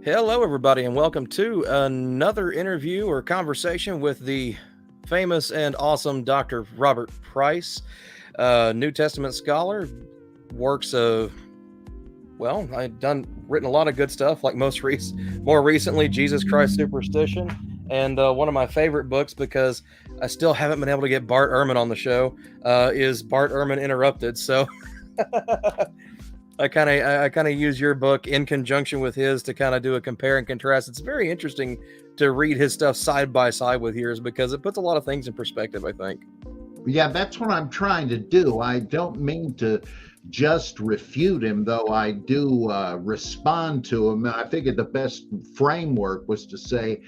Hello, everybody, and welcome to another interview or conversation with the famous and awesome Dr. Robert Price, New Testament scholar. Works of, well, I've written a lot of good stuff, like more recently, Jesus Christ Superstition, and one of my favorite books because I still haven't been able to get Bart Ehrman on the show. Is Bart Ehrman Interrupted? So. I kind of use your book in conjunction with his to kind of do a compare and contrast. It's very interesting to read his stuff side by side with yours because it puts a lot of things in perspective, I think. Yeah, that's what I'm trying to do. I don't mean to just refute him, though I do respond to him. I figured the best framework was to say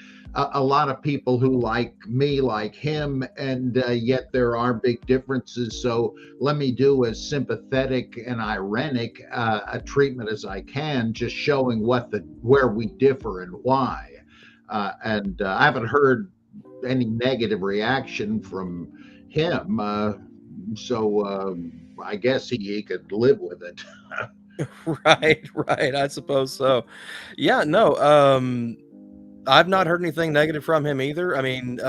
a lot of people who like me like him, and yet there are big differences. So let me do as sympathetic and ironic a treatment as I can, just showing where we differ and why. And I haven't heard any negative reaction from him, so I guess he could live with it. Right. I suppose so. Yeah, no. I've not heard anything negative from him either. I mean,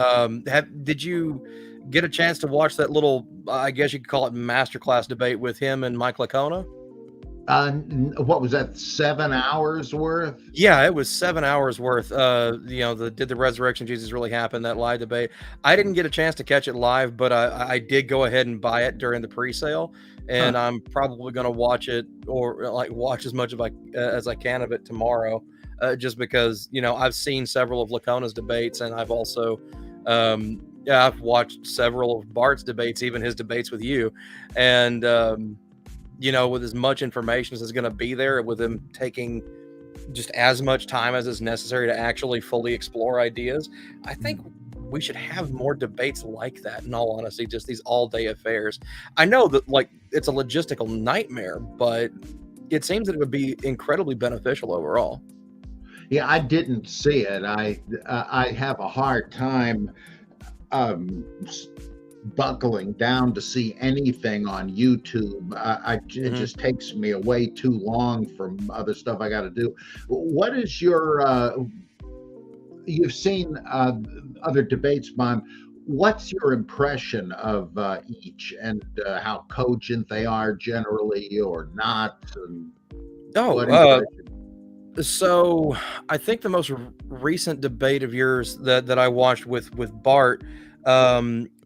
did you get a chance to watch that little, I guess you could call it masterclass debate with him and Mike Lacona? What was that, 7 hours worth? Yeah, it was 7 hours worth. Did the resurrection of Jesus really happen? That live debate. I didn't get a chance to catch it live, but I did go ahead and buy it during the pre-sale, and I'm probably going to watch it or watch as much as I can of it tomorrow, just because I've seen several of Lacona's debates, and I've also I've watched several of Bart's debates, even his debates with you, and with as much information as is going to be there, with him taking just as much time as is necessary to actually fully explore ideas, I think we should have more debates like that, in all honesty, just these all-day affairs. I know that it's a logistical nightmare, but it seems that it would be incredibly beneficial overall. Yeah, I didn't see it. I have a hard time buckling down to see anything on YouTube. It just takes me away too long from other stuff I got to do. What is your, you've seen other debates, Mom. What's your impression of each, and how cogent they are generally or not? And so I think the most recent debate of yours that I watched with Bart,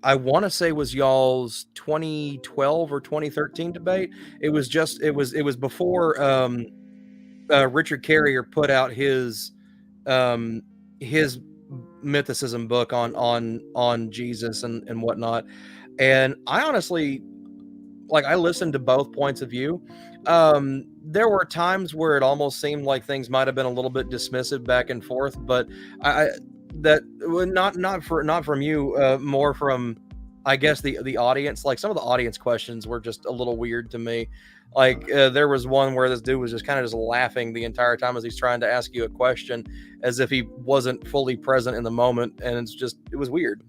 I want to say was y'all's 2012 or 2013 debate. It was before Richard Carrier put out his mythicism book on Jesus and whatnot. And I honestly, I listened to both points of view. There were times where it almost seemed like things might have been a little bit dismissive back and forth, but not from you, more from, I guess, the audience. Like, some of the audience questions were just a little weird to me. There was one where this dude was just kind of just laughing the entire time as he's trying to ask you a question, as if he wasn't fully present in the moment, and it was weird.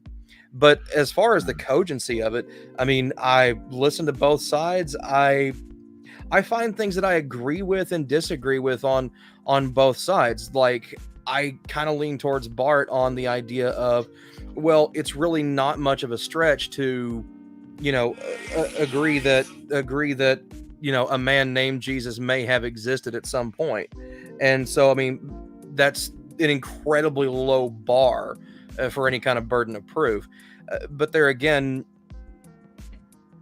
But as far as the cogency of it, I mean, I listened to both sides. I find things that I agree with and disagree with on both sides. Like, I kind of lean towards Bart on the idea of, well, it's really not much of a stretch to, agree that a man named Jesus may have existed at some point. And so, I mean, that's an incredibly low bar for any kind of burden of proof. But there again,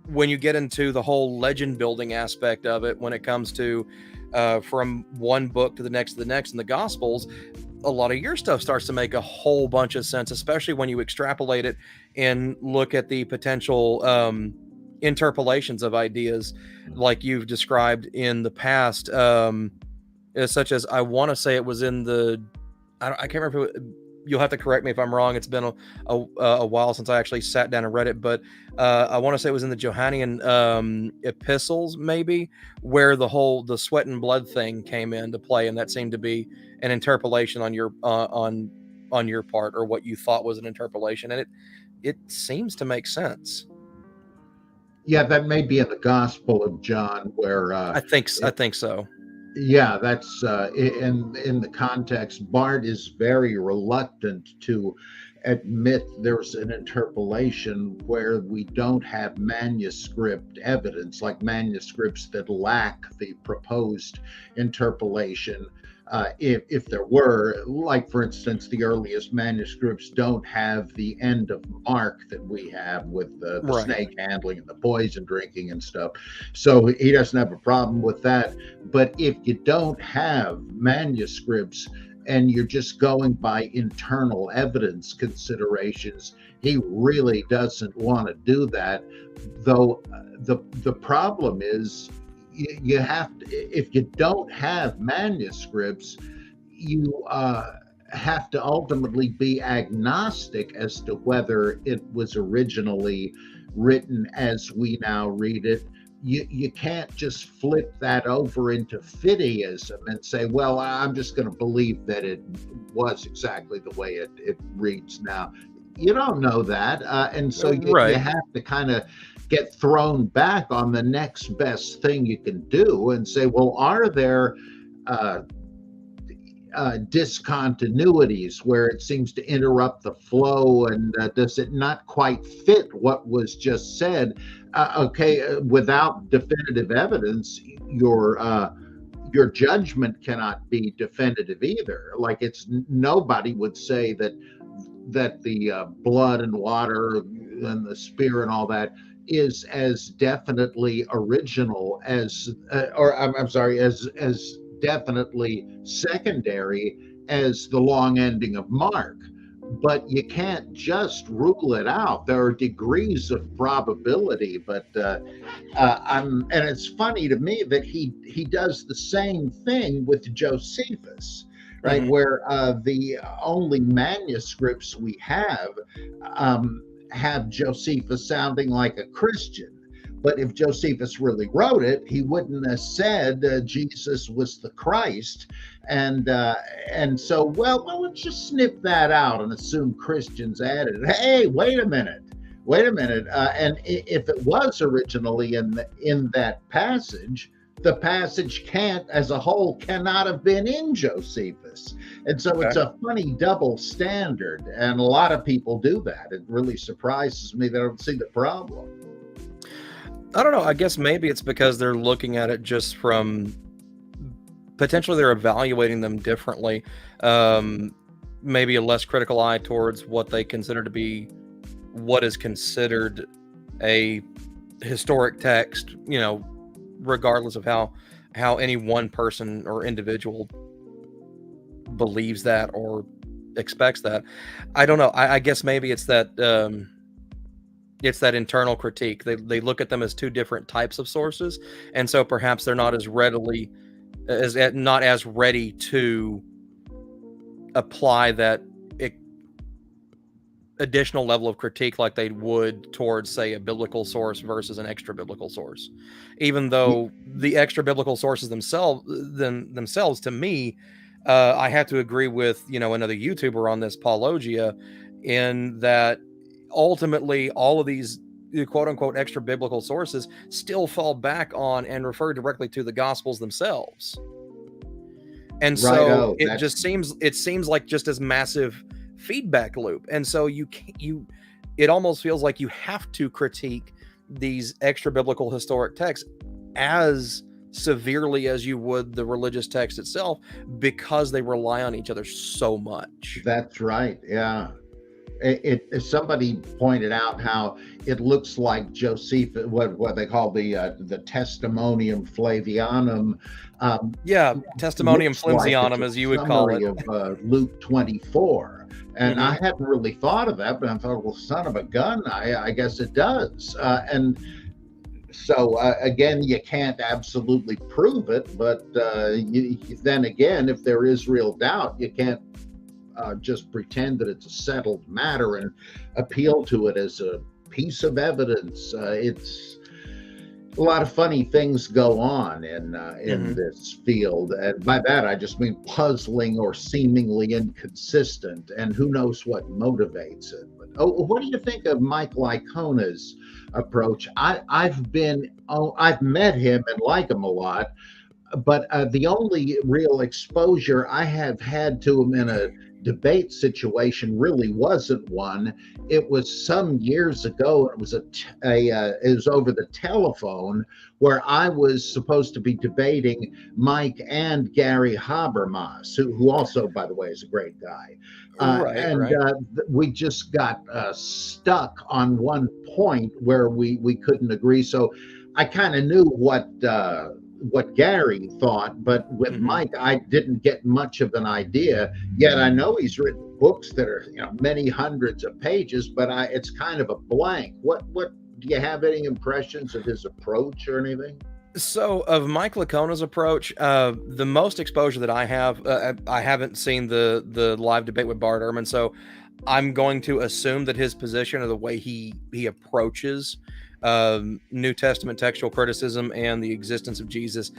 when you get into the whole legend building aspect of it, when it comes to from one book to the next in the Gospels, a lot of your stuff starts to make a whole bunch of sense, especially when you extrapolate it and look at the potential interpolations of ideas like you've described in the past, such as, I want to say it was in I can't remember. You'll have to correct me if I'm wrong. It's been a while since I actually sat down and read it, but I want to say it was in the Johannine epistles, maybe, where the sweat and blood thing came into play, and that seemed to be an interpolation on your part, or what you thought was an interpolation, and it seems to make sense. Yeah, that may be in the Gospel of John, where I think so. Yeah, that's in the context. Bart is very reluctant to admit there's an interpolation where we don't have manuscript evidence, like manuscripts that lack the proposed interpolation. If there were, like for instance, the earliest manuscripts don't have the end of Mark that we have with the Right. snake handling and the poison drinking and stuff. So he doesn't have a problem with that. But if you don't have manuscripts and you're just going by internal evidence considerations, he really doesn't want to do that. Though the problem is you have to, if you don't have manuscripts, you have to ultimately be agnostic as to whether it was originally written as we now read it. You can't just flip that over into fideism and say, well, I'm just going to believe that it was exactly the way it reads now. You don't know that. And so you Right. have to kind of get thrown back on the next best thing you can do and say, well, are there uh, discontinuities where it seems to interrupt the flow, and does it not quite fit what was just said? Without definitive evidence, your judgment cannot be definitive either. Like nobody would say that the blood and water and the spear and all that is as definitely original as, I'm sorry, as definitely secondary as the long ending of Mark. But you can't just rule it out. There are degrees of probability, but and it's funny to me that he does the same thing with Josephus, right? Hmm. Where the only manuscripts we have Josephus sounding like a Christian. But if Josephus really wrote it, he wouldn't have said Jesus was the Christ. And so, well, let's just snip that out and assume Christians added it. Hey, wait a minute. And if it was originally in that passage, the passage can't, as a whole, cannot have been in Josephus. And so it's a funny double standard. And a lot of people do that. It really surprises me that I don't see the problem. I don't know. I guess maybe it's because they're looking at it just from potentially they're evaluating them differently. Maybe a less critical eye towards what they consider to be what is considered a historic text, regardless of how any one person or individual believes that or expects that. I don't know. I guess maybe it's that internal critique. They look at them as two different types of sources, and so perhaps they're not as ready to apply that additional level of critique like they would towards, say, a biblical source versus an extra biblical source. Even though the extra biblical sources themselves, to me, I have to agree with another YouTuber on this, Paulogia, in that ultimately all of these quote unquote extra biblical sources still fall back on and refer directly to the Gospels themselves. And so it seems like just as massive feedback loop. And so it almost feels like you have to critique these extra biblical historic texts as severely as you would the religious text itself, because they rely on each other so much. That's right. Yeah. Somebody pointed out how it looks like Josephus, what they call the Testimonium Flavianum. Testimonium Flimsianum, as you would call it, of Luke 24. And I hadn't really thought of that, but I thought, well, son of a gun, I guess it does. And so again, you can't absolutely prove it, but then again, if there is real doubt, you can't just pretend that it's a settled matter and appeal to it as a piece of evidence. It's a lot of funny things go on in this field, and by that I just mean puzzling or seemingly inconsistent, and who knows what motivates it. But what do you think of Mike Licona's approach? I've met him and like him a lot. but the only real exposure I have had to him in a debate situation really wasn't one. It was some years ago. It was it was over the telephone, where I was supposed to be debating Mike and Gary Habermas, who also, by the way, is a great guy. Right, And right. we just got stuck on one point where we couldn't agree. So I kind of knew what Gary thought, but with Hmm. Mike, I didn't get much of an idea. Yet I know he's written books that are, many hundreds of pages, but it's kind of a blank. What do you have any impressions of his approach or anything? So, of Mike Lacona's approach, the most exposure that I have, I haven't seen the live debate with Bart Ehrman, so I'm going to assume that his position or the way he approaches New Testament textual criticism and the existence of Jesus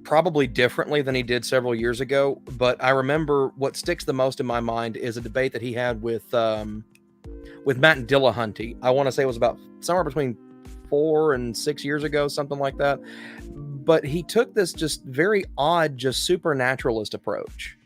probably differently than he did several years ago. But I remember what sticks the most in my mind is a debate that he had with Matt Dillahunty. I want to say it was about somewhere between 4 and 6 years ago, something like that. But he took this just very odd, just supernaturalist approach,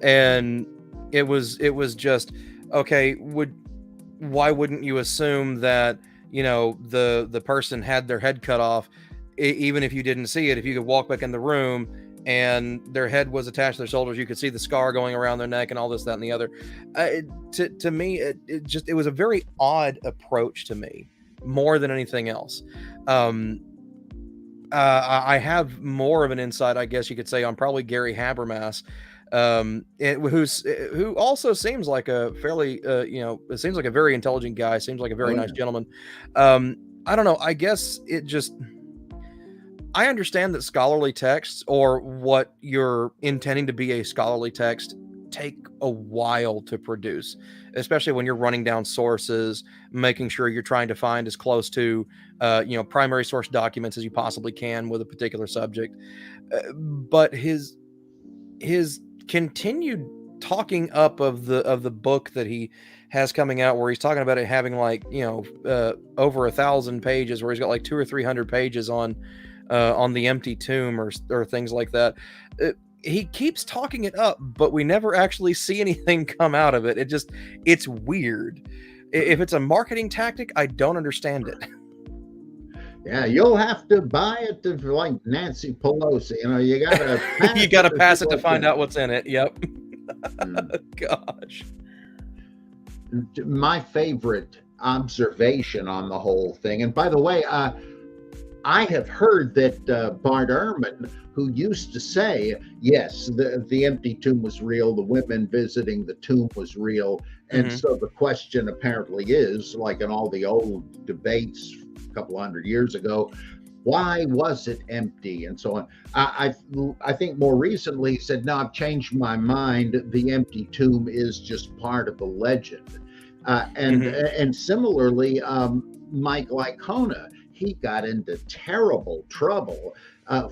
and it was just okay. Why wouldn't you assume that the person had their head cut off, even if you didn't see it? If you could walk back in the room and their head was attached to their shoulders, you could see the scar going around their neck and all this, that, and the other. To me, it was a very odd approach to me, more than anything else. Um, I have more of an insight, I guess you could say, on probably Gary Habermas, who also seems like a fairly, it seems like a very intelligent guy, seems like a very Oh nice yeah. gentleman. I don't know. I guess I understand that scholarly texts, or what you're intending to be a scholarly text, take a while to produce, especially when you're running down sources, making sure you're trying to find as close to, primary source documents as you possibly can with a particular subject. But his continued talking up of the book that he has coming out, where he's talking about it having like over 1,000 pages, where he's got like 200 or 300 pages on the empty tomb, or things like that. He keeps talking it up, but we never actually see anything come out of it. It's weird. If it's a marketing tactic, I don't understand it. Yeah, you'll have to buy it to, like Nancy Pelosi. You got to pass You got it to to see pass it to what's find in out what's in it. Yep. it. Gosh. My favorite observation on the whole thing, and by the way, I have heard that Bart Ehrman, who used to say, yes, the empty tomb was real, the women visiting the tomb was real. And Hmm. so the question apparently is, like in all the old debates a couple hundred years ago, why was it empty and so on? I think more recently he said, no, I've changed my mind. The empty tomb is just part of the legend. Hmm. And similarly, Mike Licona, he got into terrible trouble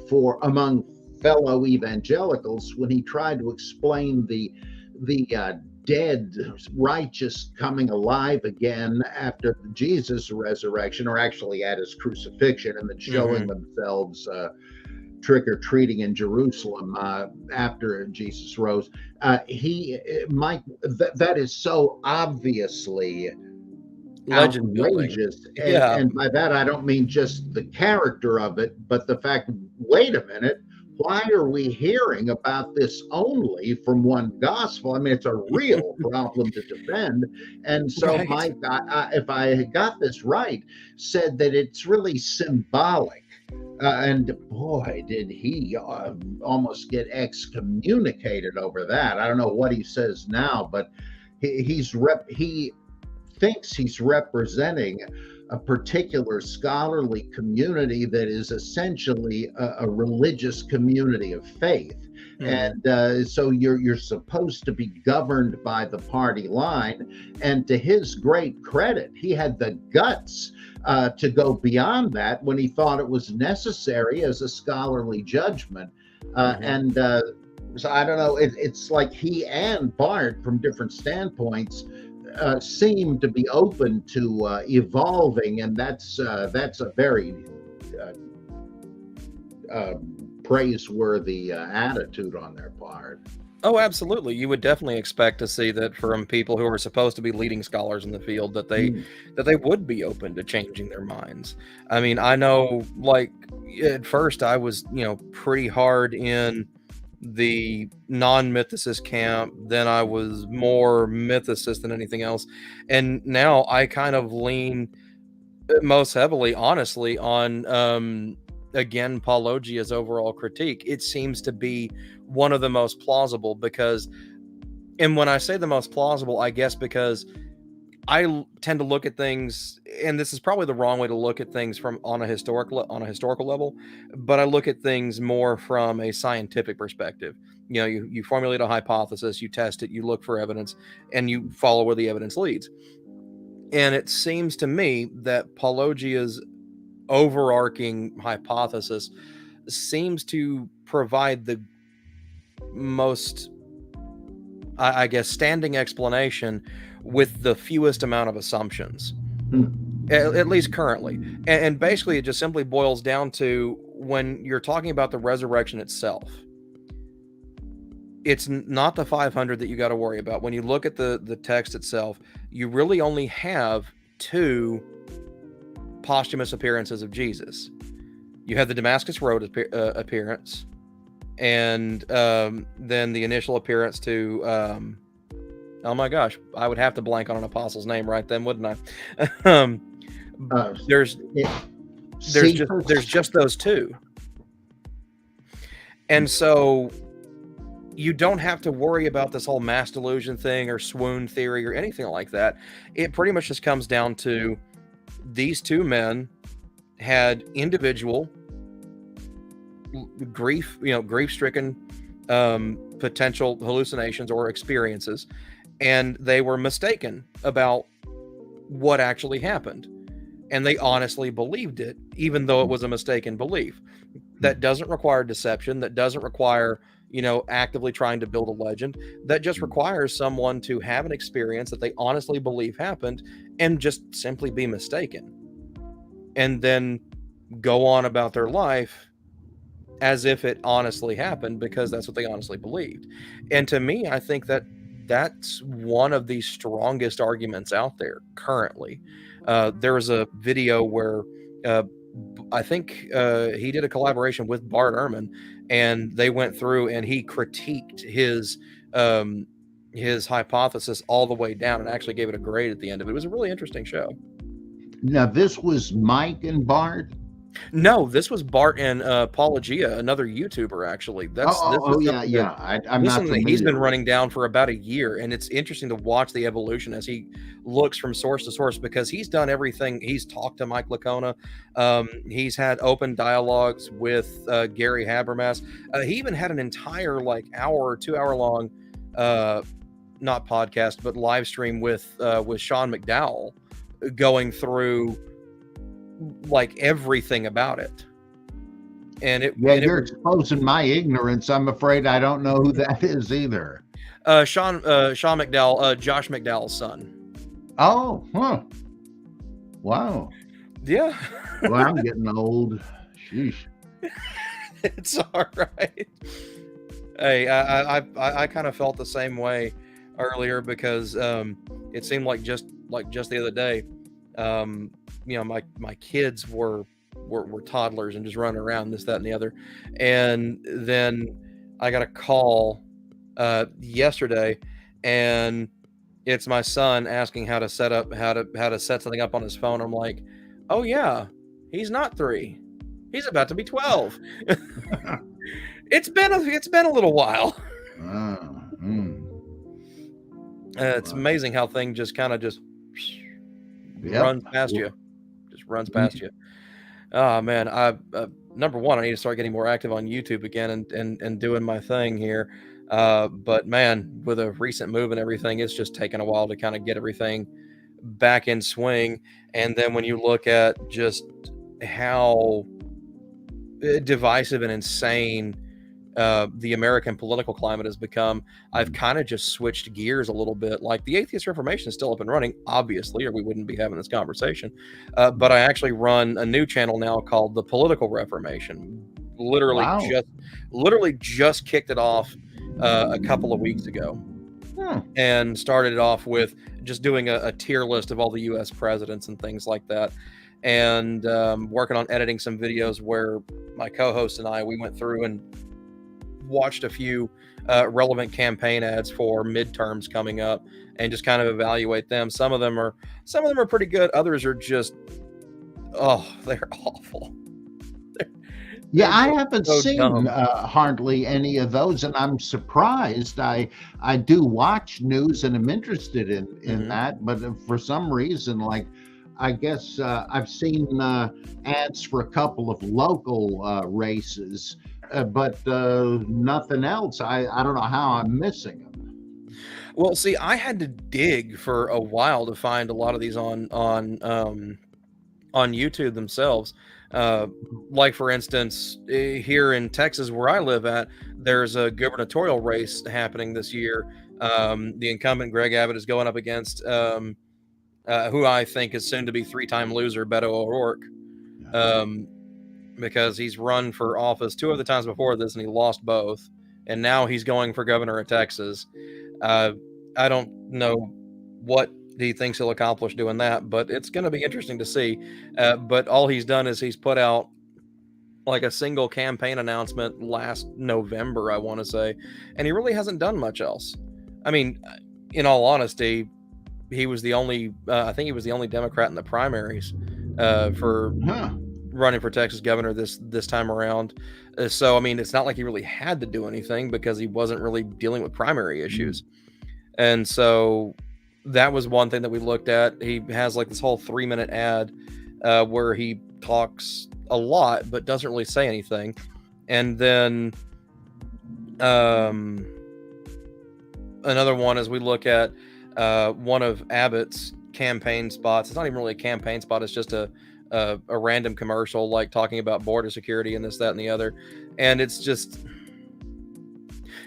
for among fellow evangelicals when he tried to explain the dead righteous coming alive again after Jesus' resurrection, or actually at his crucifixion, and then showing Hmm. themselves trick or treating in Jerusalem after Jesus rose. Mike, that is so obviously Legend building. outrageous. Yeah. And by that, I don't mean just the character of it, but the fact, wait a minute, why are we hearing about this only from one gospel? I mean, it's a real problem to defend. And so Right. Mike, if I got this right, said that it's really symbolic. And boy, did he almost get excommunicated over that. I don't know what he says now, but he thinks he's representing a particular scholarly community that is essentially a religious community of faith. Hmm. And so you're supposed to be governed by the party line. And to his great credit, he had the guts to go beyond that when he thought it was necessary as a scholarly judgment. Hmm. And So I don't know. It's like he and Bart, from different standpoints, seem to be open to evolving, and that's a very uh, uh, praiseworthy attitude on their part. Oh, absolutely. You would definitely expect to see that from people who are supposed to be leading scholars in the field, that they would be open to changing their minds. I mean, I know, like, at first I was, pretty hard in the non-mythicist camp. Then I was more mythicist than anything else. And now I kind of lean most heavily, honestly, on again, Paulogia's overall critique. It seems to be one of the most plausible because, and when I say the most plausible, I guess because I tend to look at things, and this is probably the wrong way to look at things from on a historical level, but I look at things more from a scientific perspective. You formulate a hypothesis, you test it, you look for evidence, and you follow where the evidence leads. And it seems to me that Paulogia's overarching hypothesis seems to provide the most, I guess, standing explanation with the fewest amount of assumptions, at least currently. And basically, it just simply boils down to, when you're talking about the resurrection itself, it's not the 500 that you got to worry about. When you look at the text itself, you really only have 2 posthumous appearances of Jesus. You have the Damascus Road appearance, and then the initial appearance to oh my gosh, I would have to blank on an apostle's name right then, wouldn't I? There's just those 2, and so you don't have to worry about this whole mass delusion thing or swoon theory or anything like that. It pretty much just comes down to these 2 men had individual grief-stricken potential hallucinations or experiences, and they were mistaken about what actually happened, and they honestly believed it, even though it was a mistaken belief. That doesn't require deception. That doesn't require actively trying to build a legend. That just requires someone to have an experience that they honestly believe happened and just simply be mistaken, and then go on about their life as if it honestly happened, because that's what they honestly believed. And to me, I think that that's one of the strongest arguments out there currently. There was a video where I think he did a collaboration with Bart Ehrman, and they went through and he critiqued his hypothesis all the way down and actually gave it a grade at the end of it. It was a really interesting show. Now, this was Mike and Bart? No, this was Bart and Paulogia, another YouTuber, actually. I'm not familiar. He's been running down for about a year, and it's interesting to watch the evolution as he looks from source to source, because he's done everything. He's talked to Mike Licona. He's had open dialogues with Gary Habermas. He even had an entire hour or 2 hour long, not podcast, but live stream with Sean McDowell, going through everything about it. And you're exposing my ignorance. I'm afraid I don't know who that is either. Sean McDowell, Josh McDowell's son. Oh, huh. Wow. Yeah. Well, I'm getting old. Sheesh. It's all right. Hey, I kind of felt the same way earlier, because it seemed like just the other day, my kids were toddlers and just running around, this, that, and the other. And then I got a call yesterday, and it's my son asking how to set something up on his phone. I'm like, oh yeah, he's not 3. He's about to be 12. It's been a little while. It's amazing how things just kind of runs past you. Just runs past you. Oh man, number one, I need to start getting more active on YouTube again and doing my thing here. But man, with a recent move and everything, it's just taken a while to kind of get everything back in swing. And then when you look at just how divisive and insane the American political climate has become, I've kind of just switched gears a little bit. Like, the Atheist Reformation is still up and running, obviously, or we wouldn't be having this conversation. But I actually run a new channel now called the Political Reformation. literally Wow. just kicked it off a couple of weeks ago. Hmm. And started it off with just doing a tier list of all the U.S. presidents and things like that, and working on editing some videos where my co-host and we went through and watched a few relevant campaign ads for midterms coming up, and just kind of evaluate them. Some of them are pretty good. Others are just, they're awful. Yeah, I haven't so seen dumb. hardly any of those, and I'm surprised. I do watch news and I'm interested in Mhm. that, but for some reason, like I guess I've seen ads for a couple of local races, but nothing else. I don't know how I'm missing them. Well, see, I had to dig for a while to find a lot of these on YouTube themselves. Like for instance, here in Texas, where I live at, there's a gubernatorial race happening this year. The incumbent Greg Abbott is going up against who I think is soon to be three-time loser Beto O'Rourke, because he's run for office two other times before this and he lost both, and now he's going for governor of Texas. I don't know what he thinks he'll accomplish doing that, but it's going to be interesting to see. But all he's done is he's put out like a single campaign announcement last November, I want to say, and he really hasn't done much else. I mean, in all honesty, he was the only, I think he was the only Democrat in the primaries for running for Texas governor this time around. So, I mean, it's not like he really had to do anything because he wasn't really dealing with primary issues. And so that was one thing that we looked at. He has like this whole 3-minute ad where he talks a lot but doesn't really say anything. And then another one is we look at one of Abbott's campaign spots. It's not even really a campaign spot. It's just a random commercial, like talking about border security and this, that, and the other. And it's just,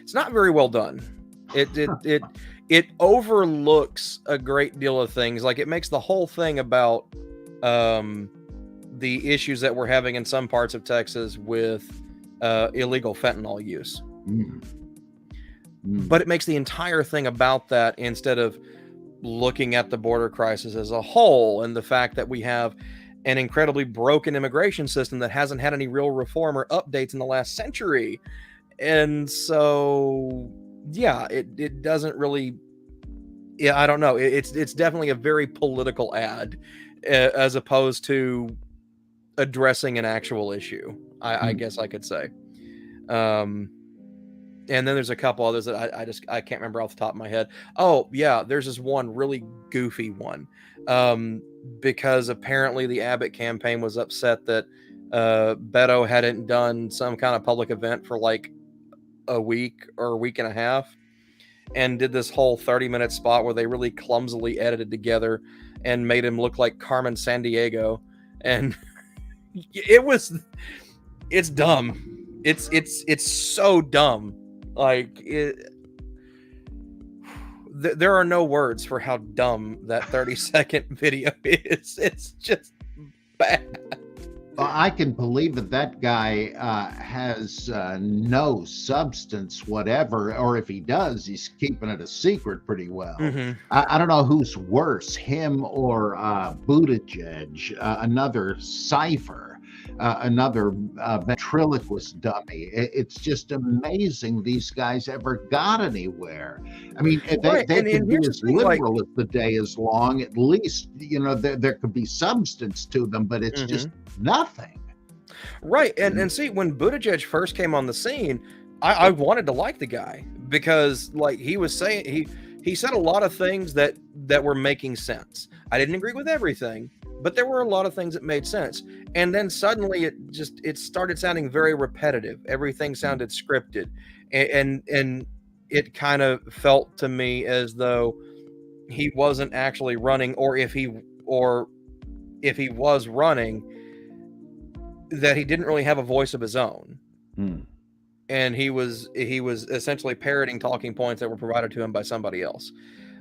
it's not very well done. It overlooks a great deal of things. Like it makes the whole thing about the issues that we're having in some parts of Texas with illegal fentanyl use. But it makes the entire thing about that instead of looking at the border crisis as a whole and the fact that we have an incredibly broken immigration system that hasn't had any real reform or updates in the last century. And so, yeah, it doesn't really, I don't know. It's definitely a very political ad as opposed to addressing an actual issue, I guess I could say. And then there's a couple others that I can't remember off the top of my head. Oh yeah, there's this one really goofy one, because apparently the Abbott campaign was upset that Beto hadn't done some kind of public event for like a week or a week and a half, and did this whole 30-minute spot where they really clumsily edited together and made him look like Carmen Sandiego, and it's dumb. It's so dumb. Like there are no words for how dumb that 30-second video is. It's just bad. I can believe that guy has no substance whatever, or if he does, he's keeping it a secret pretty well. I don't know who's worse, him or Buttigieg, another cipher. Another ventriloquist dummy. It's just amazing these guys ever got anywhere. I mean, they can be as liberal as the day is long. At least, there could be substance to them, but it's just nothing. Right. And see, when Buttigieg first came on the scene, I wanted to like the guy because, like, he was saying, he said a lot of things that were making sense. I didn't agree with everything, but there were a lot of things that made sense. And then suddenly it started sounding very repetitive. Everything sounded scripted, and it kind of felt to me as though he wasn't actually running, or if he was running, that he didn't really have a voice of his own. And he was essentially parroting talking points that were provided to him by somebody else.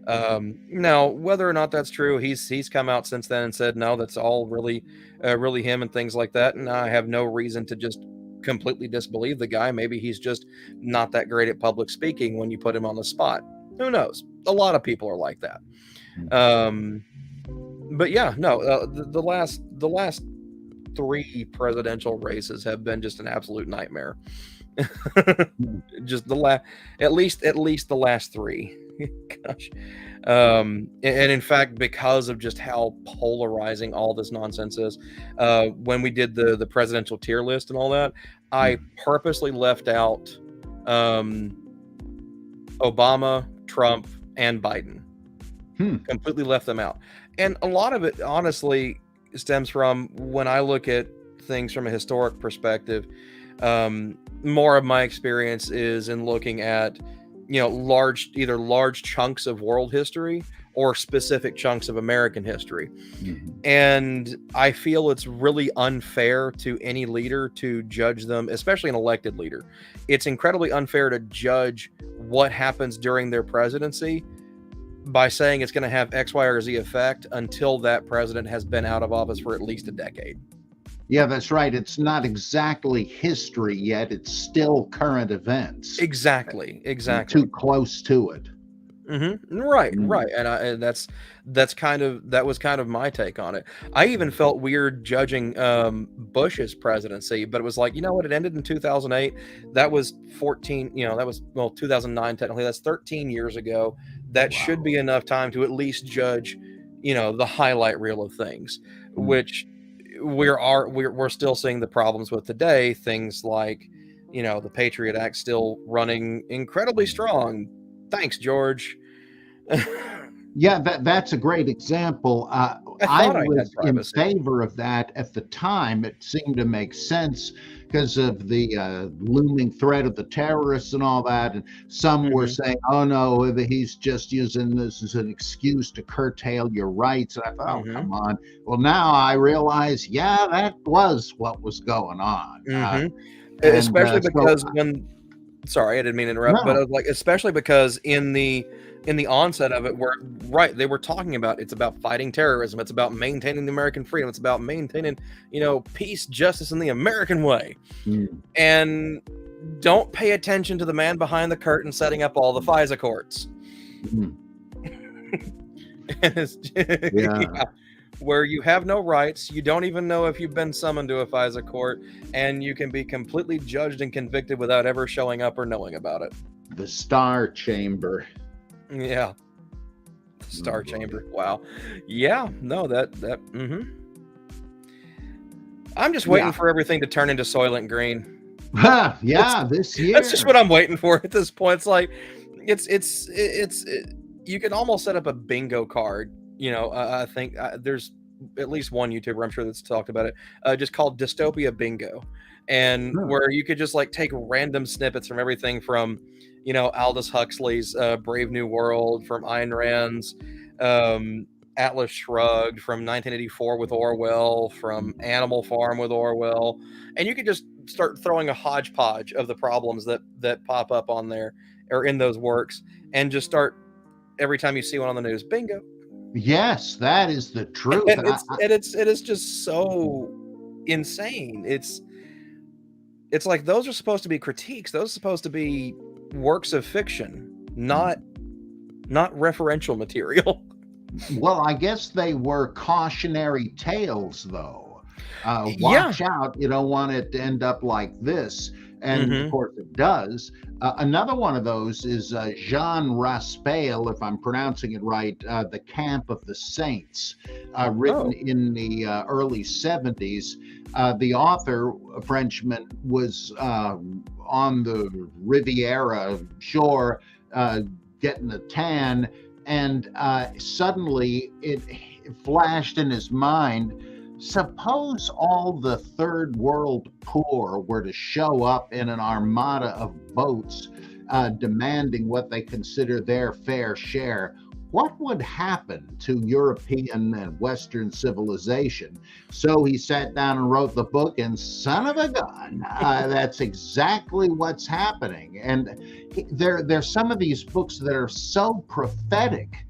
Now, whether or not that's true, he's come out since then and said, no, that's all really him and things like that. And I have no reason to just completely disbelieve the guy. Maybe he's just not that great at public speaking when you put him on the spot. Who knows? A lot of people are like that. But yeah, no, the last 3 presidential races have been just an absolute nightmare. Just at least the last 3. Gosh. And in fact, because of just how polarizing all this nonsense is, when we did the presidential tier list and all that, I purposely left out Obama, Trump, and Biden. Completely left them out. And a lot of it, honestly, stems from when I look at things from a historic perspective. More of my experience is in looking at, either large chunks of world history or specific chunks of American history. And I feel it's really unfair to any leader to judge them, especially an elected leader. It's incredibly unfair to judge what happens during their presidency by saying it's going to have X, Y, or Z effect until that president has been out of office for at least a decade. Yeah, that's right. It's not exactly history yet. It's still current events. Exactly. Too close to it. Right. And that was kind of my take on it. I even felt weird judging Bush's presidency, but it was like, you know what? It ended in 2008. That was 2009 technically. That's 13 years ago. That should be enough time to at least judge, the highlight reel of things, which we're still seeing the problems with today. Things like, the Patriot Act still running incredibly strong. Thanks, George. Yeah, that's a great example. I was in favor of that at the time. It seemed to make sense because of the looming threat of the terrorists and all that. And some were saying, oh, no, he's just using this as an excuse to curtail your rights. And I thought, oh, come on. Well, now I realize, yeah, that was what was going on. Especially because sorry, I didn't mean to interrupt, but especially because in the onset of it, they were talking about, it's about fighting terrorism, it's about maintaining the American freedom, it's about maintaining, peace, justice, in the American way. And don't pay attention to the man behind the curtain setting up all the FISA courts. Where you have no rights, you don't even know if you've been summoned to a FISA court, and you can be completely judged and convicted without ever showing up or knowing about it. The Star Chamber. Yeah. Star Chamber. Wow. Yeah. No, that. I'm just waiting for everything to turn into Soylent Green. This year. That's just what I'm waiting for at this point. It's like, it's you can almost set up a bingo card. I think there's at least one YouTuber, I'm sure, that's talked about it, just called Dystopia Bingo. And where you could just take random snippets from everything from, Aldous Huxley's Brave New World, from Ayn Rand's Atlas Shrugged, from 1984 with Orwell, from Animal Farm with Orwell. And you could just start throwing a hodgepodge of the problems that pop up on there or in those works, and just start, every time you see one on the news, bingo. Yes, that is the truth. And it is just so insane. It's like, those are supposed to be critiques. Those are supposed to be works of fiction, not referential material. Well, I guess they were cautionary tales, though. Watch out, you don't want it to end up like this. And of course it does. Another one of those is Jean Raspail, if I'm pronouncing it right, The Camp of the Saints, written in the early 70s. The author, a Frenchman, was on the Riviera shore getting a tan, and suddenly it flashed in his mind, suppose all the third world poor were to show up in an armada of boats demanding what they consider their fair share. What would happen to European and Western civilization? So he sat down and wrote the book, and son of a gun, that's exactly what's happening. And there's some of these books that are so prophetic.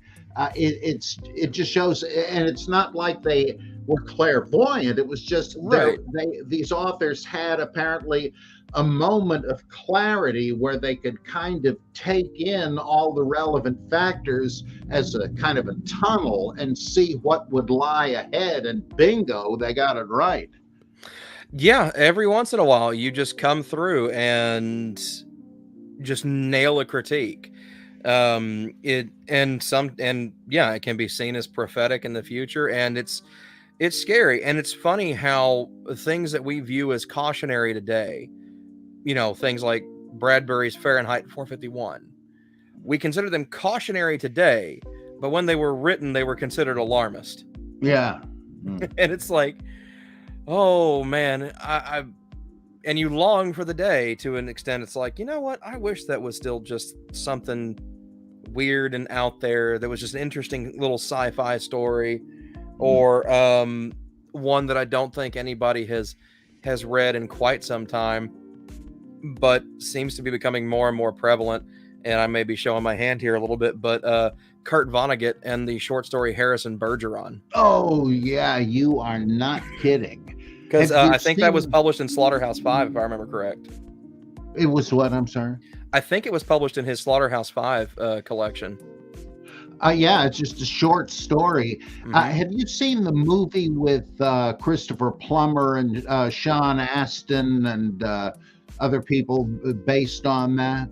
It just shows, and it's not like they were clairvoyant. It was just Right. these authors had apparently a moment of clarity where they could kind of take in all the relevant factors as a kind of a tunnel and see what would lie ahead, and bingo, they got it right. Yeah, every once in a while you just come through and just nail a critique. It can be seen as prophetic in the future, and it's scary, and it's funny how things that we view as cautionary today, things like Bradbury's Fahrenheit 451, we consider them cautionary today, but when they were written they were considered alarmist. Yeah. And it's like, oh man, and you long for the day to an extent. It's like, you know what? I wish that was still just something weird and out there. That was just an interesting little sci-fi story, or one that I don't think anybody has read in quite some time, but seems to be becoming more and more prevalent. And I may be showing my hand here a little bit, but Kurt Vonnegut and the short story Harrison Bergeron. Oh yeah, you are not kidding. Because I think that was published in Slaughterhouse-5, if I remember correct. It was what? I'm sorry. I think it was published in his Slaughterhouse-5 collection. Yeah, it's just a short story. Have you seen the movie with Christopher Plummer and Sean Astin and other people based on that?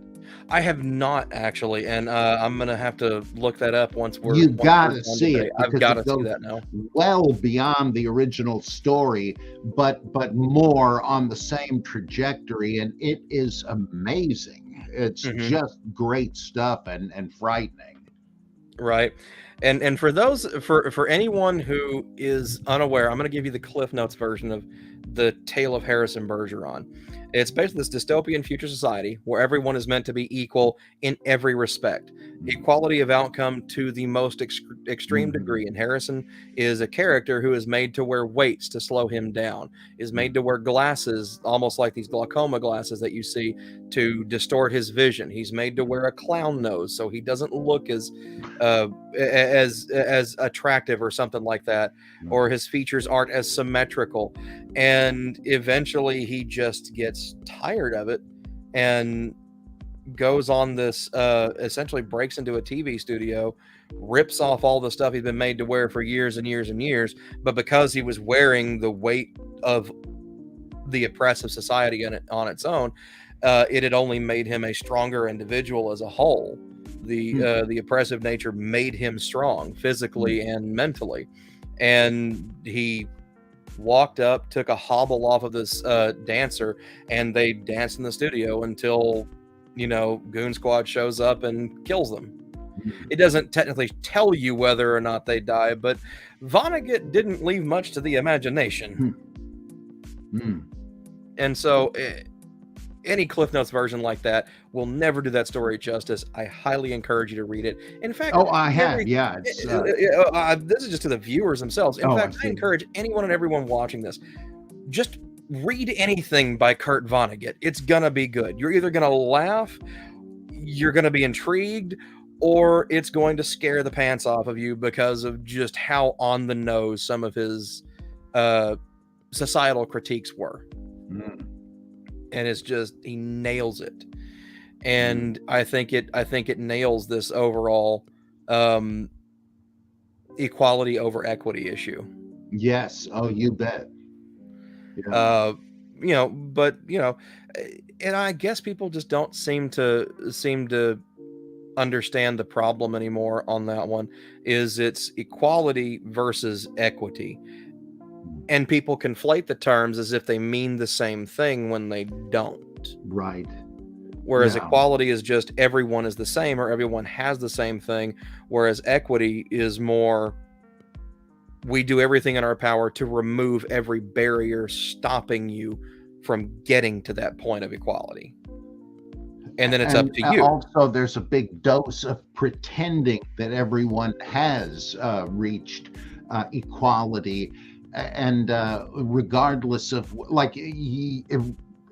I have not actually, and I'm going to have to look that up once we're. You've got to see it. I've got to see that now. Well beyond the original story, but more on the same trajectory, and it is amazing. It's just great stuff and frightening. Right. And for those for anyone who is unaware, I'm going to give you the Cliff Notes version of the Tale of Harrison Bergeron. It's basically this dystopian future society where everyone is meant to be equal in every respect. Equality of outcome to the most extreme degree. And Harrison is a character who is made to wear weights to slow him down, is made to wear glasses, almost like these glaucoma glasses that you see, to distort his vision. He's made to wear a clown nose so he doesn't look as attractive or something like that, or his features aren't as symmetrical. And eventually he just gets tired of it and goes on this, essentially breaks into a TV studio, rips off all the stuff he's been made to wear for years and years and years. But because he was wearing the weight of the oppressive society on its own, it had only made him a stronger individual as a whole. The oppressive nature made him strong physically and mentally. And he walked up, took a hobble off of this dancer, and they danced in the studio until, Goon Squad shows up and kills them. It doesn't technically tell you whether or not they die, but Vonnegut didn't leave much to the imagination. And so any Cliff Notes version like that will never do that story justice. I highly encourage you to read it. In fact, I have. Yeah. This is just to the viewers themselves. In fact, I encourage anyone and everyone watching this, just read anything by Kurt Vonnegut. It's gonna be good. You're either gonna laugh, you're gonna be intrigued, or it's going to scare the pants off of you because of just how on the nose some of his societal critiques were. And it's just, he nails it. And I think it nails this overall equality over equity issue. Yes. Oh, you bet. Yeah. And I guess people just don't seem to understand the problem anymore on that one. Is it's equality versus equity. And people conflate the terms as if they mean the same thing when they don't. Right. Whereas equality is just everyone is the same, or everyone has the same thing. Whereas equity is more, we do everything in our power to remove every barrier stopping you from getting to that point of equality. And then it's up to you. Also, there's a big dose of pretending that everyone has reached equality. And regardless of, like,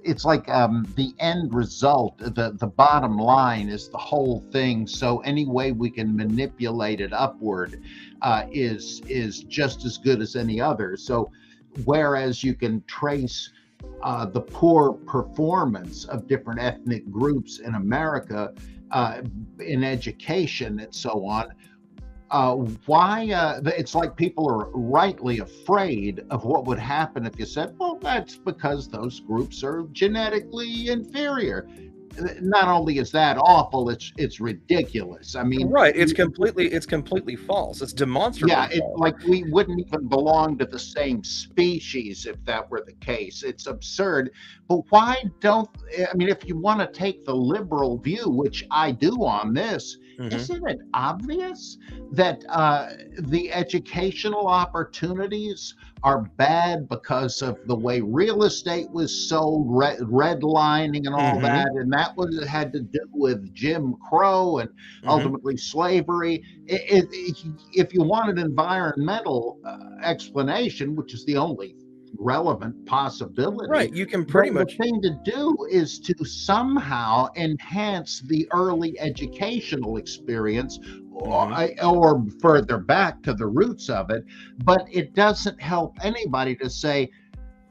it's like the end result, the bottom line is the whole thing. So any way we can manipulate it upward is just as good as any other. So whereas you can trace the poor performance of different ethnic groups in America in education and so on, it's like people are rightly afraid of what would happen if you said, well, that's because those groups are genetically inferior. Not only is that awful, it's ridiculous. I mean, right? It's completely false. It's demonstrably false. Like we wouldn't even belong to the same species if that were the case. It's absurd. But why don't, I mean, if you want to take the liberal view, which I do on this, isn't it obvious that the educational opportunities are bad because of the way real estate was sold, redlining and all that, and that had to do with Jim Crow and ultimately slavery. If you want an environmental explanation, which is the only relevant possibility, right? You can pretty much. The thing to do is to somehow enhance the early educational experience, or further back to the roots of it. But it doesn't help anybody to say,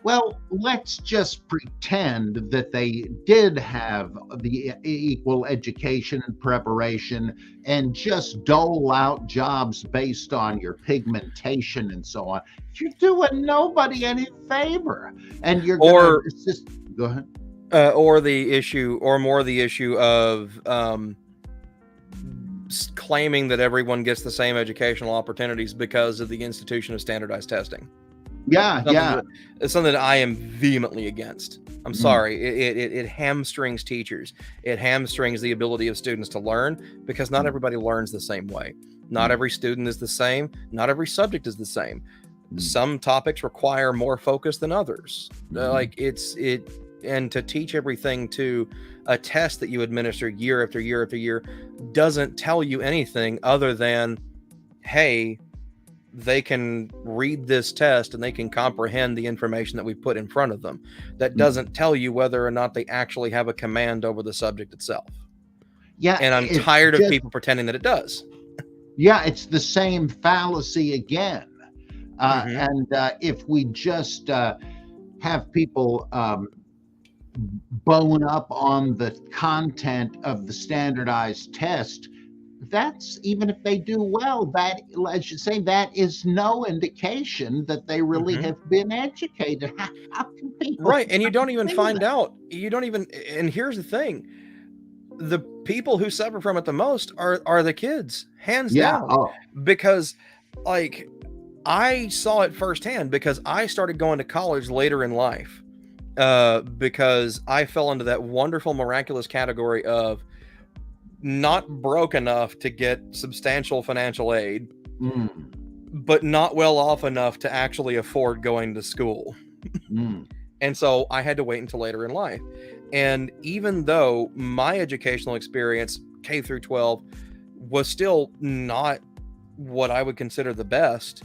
well, let's just pretend that they did have the equal education and preparation and just dole out jobs based on your pigmentation and so on. You're doing nobody any favor. And you're going to just go ahead. Or the issue of claiming that everyone gets the same educational opportunities because of the institution of standardized testing. It's something that I am vehemently against. I'm sorry. It hamstrings teachers. It hamstrings the ability of students to learn, because not everybody learns the same way. Not every student is the same. Not every subject is the same. Some topics require more focus than others. And to teach everything to a test that you administer year after year after year doesn't tell you anything other than, hey, they can read this test and they can comprehend the information that we put in front of them. That doesn't tell you whether or not they actually have a command over the subject itself. Yeah. And I'm tired of people pretending that it does. Yeah, it's the same fallacy again. And if we just have people bone up on the content of the standardized test, that's, even if they do well, that, I should say, that is no indication that they really have been educated. How can people? Right. And you don't even find out. And here's the thing. The people who suffer from it the most are the kids, hands down. Because, like, I saw it firsthand because I started going to college later in life, because I fell into that wonderful, miraculous category of not broke enough to get substantial financial aid, but not well off enough to actually afford going to school. And so I had to wait until later in life. And even though my educational experience, K through 12, was still not what I would consider the best,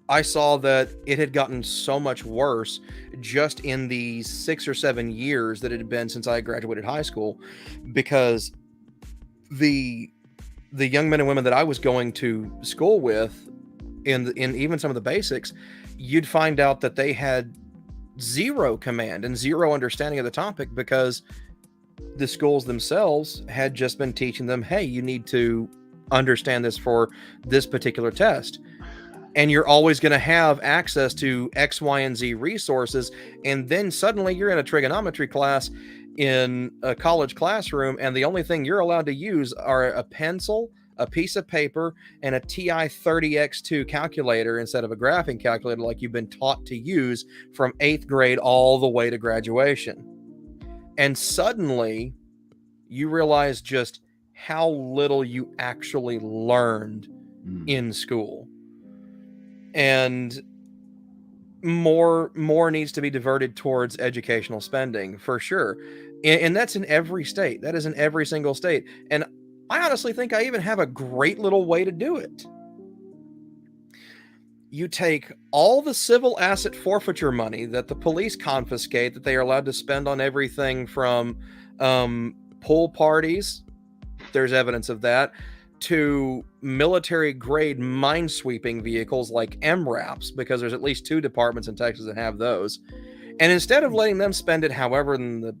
I saw that it had gotten so much worse just in the 6 or 7 years that it had been since I graduated high school, because the young men and women that I was going to school with in even some of the basics, you'd find out that they had zero command and zero understanding of the topic, because the schools themselves had just been teaching them, hey, you need to understand this for this particular test. And you're always going to have access to X, Y, and Z resources. And then suddenly you're in a trigonometry class in a college classroom, and the only thing you're allowed to use are a pencil, a piece of paper, and a TI 30X2 calculator instead of a graphing calculator like you've been taught to use from 8th grade all the way to graduation. And suddenly you realize just how little you actually learned in school. And more needs to be diverted towards educational spending, for sure. And that's in every state. That is in every single state. And I honestly think I even have a great little way to do it. You take all the civil asset forfeiture money that the police confiscate that they are allowed to spend on everything from pool parties, there's evidence of that, to military grade minesweeping vehicles like MRAPs, because there's at least 2 departments in Texas that have those. And instead of letting them spend it however in the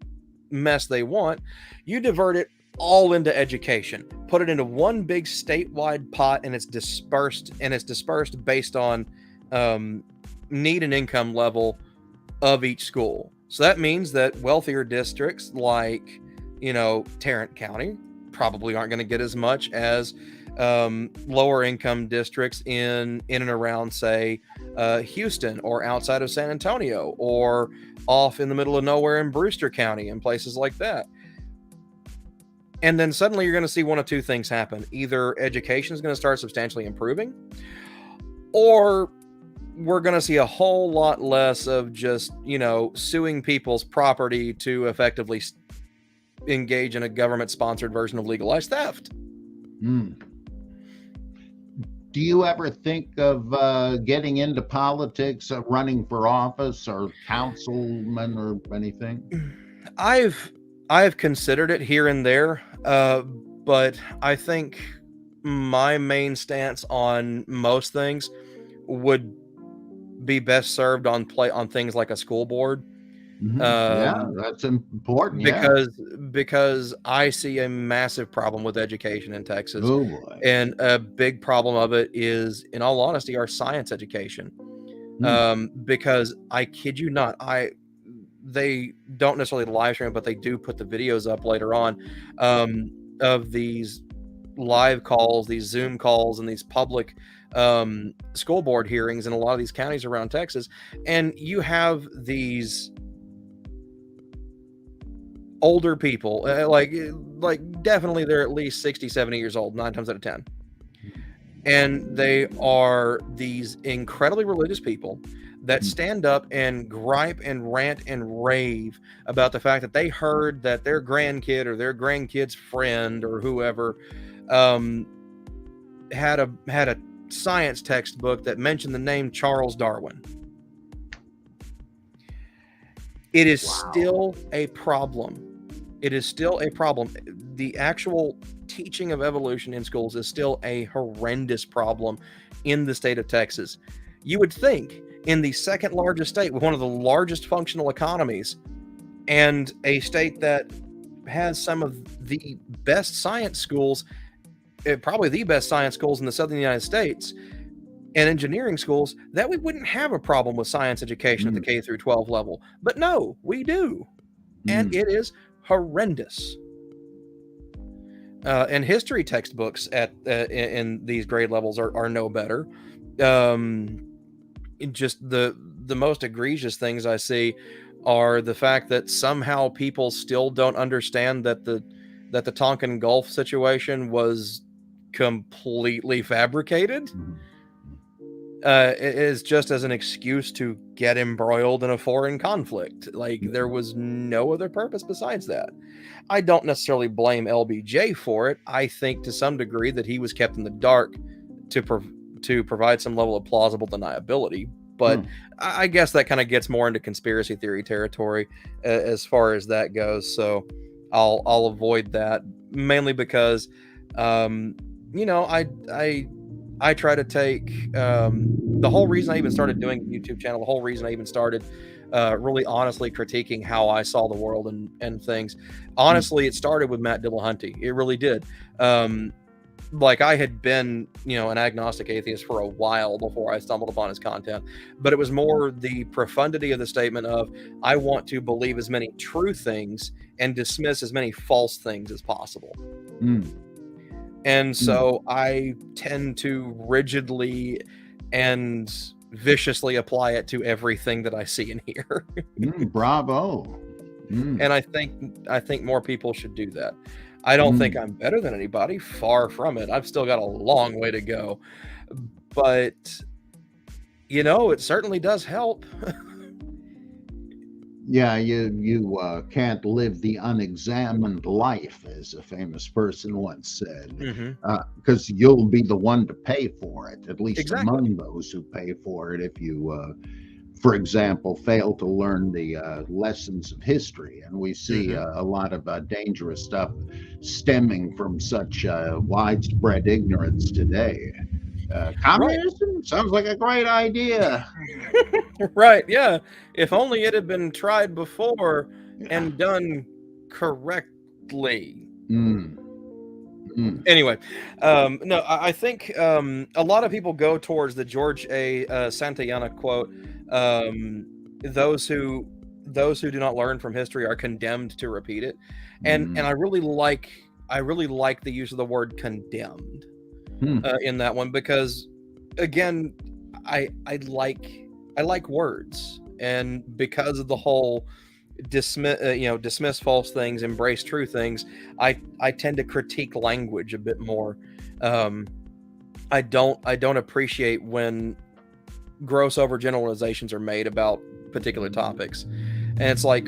mess they want, you divert it all into education, put it into one big statewide pot, and it's dispersed based on need and income level of each school. So that means that wealthier districts like, Tarrant County probably aren't going to get as much as lower income districts in and around, say, Houston, or outside of San Antonio, or off in the middle of nowhere in Brewster County and places like that. And then suddenly you're going to see one of 2 things happen. Either education is going to start substantially improving, or we're going to see a whole lot less of just, suing people's property to effectively engage in a government-sponsored version of legalized theft. Do you ever think of getting into politics, running for office or councilman or anything? I've considered it here and there, but I think my main stance on most things would be best served on things like a school board. Yeah, that's important. Because I see a massive problem with education in Texas. Oh boy. And a big problem of it is, in all honesty, our science education. Because I kid you not, they don't necessarily live stream, but they do put the videos up later on of these live calls, these Zoom calls, and these public school board hearings in a lot of these counties around Texas. And you have these older people, like definitely they're at least 60, 70 years old, 9 times out of 10. And they are these incredibly religious people that stand up and gripe and rant and rave about the fact that they heard that their grandkid or their grandkid's friend or whoever had a science textbook that mentioned the name Charles Darwin. It is still a problem. It is still a problem. The actual teaching of evolution in schools is still a horrendous problem in the state of Texas. You would think in the second largest state with one of the largest functional economies, and a state that has some of the best science schools, probably the best science schools in the southern United States, and engineering schools, that we wouldn't have a problem with science education at the K through 12 level. But no, we do. And it is horrendous. And history textbooks in these grade levels are no better. Just the most egregious things I see are the fact that somehow people still don't understand that the Tonkin Gulf situation was completely fabricated. It is just as an excuse to get embroiled in a foreign conflict. Like, there was no other purpose besides that. I don't necessarily blame LBJ for it. I think to some degree that he was kept in the dark to provide some level of plausible deniability. But I guess that kind of gets more into conspiracy theory territory as far as that goes. So I'll avoid that, mainly because, I try to take the whole reason I even started doing a YouTube channel, the whole reason I even started really honestly critiquing how I saw the world and things. Honestly, it started with Matt Dillahunty. It really did. Like, I had been, an agnostic atheist for a while before I stumbled upon his content, but it was more the profundity of the statement of, I want to believe as many true things and dismiss as many false things as possible. And so I tend to rigidly and viciously apply it to everything that I see and hear. Bravo. And I think more people should do that. I don't think I'm better than anybody. Far from it. I've still got a long way to go. But, it certainly does help. Yeah, you can't live the unexamined life, as a famous person once said, Hmm. because you'll be the one to pay for it, at least Exactly. among those who pay for it, if you, for example, fail to learn the lessons of history. And we see Hmm. a lot of dangerous stuff stemming from such widespread ignorance today. Right. Communism sounds like a great idea. Right. Yeah. If only it had been tried before Yeah. and done correctly. Mm, mm, Anyway, no, I think a lot of people go towards the George A. Santayana quote. Um, those who those who do not learn from history are condemned to repeat it, and mm, I really like the use of the word condemned mm, in that one because, again, I like words, and because of the whole dismiss false things, embrace true things. I tend to critique language a bit more. um I don't appreciate when gross overgeneralizations are made about particular topics, and it's like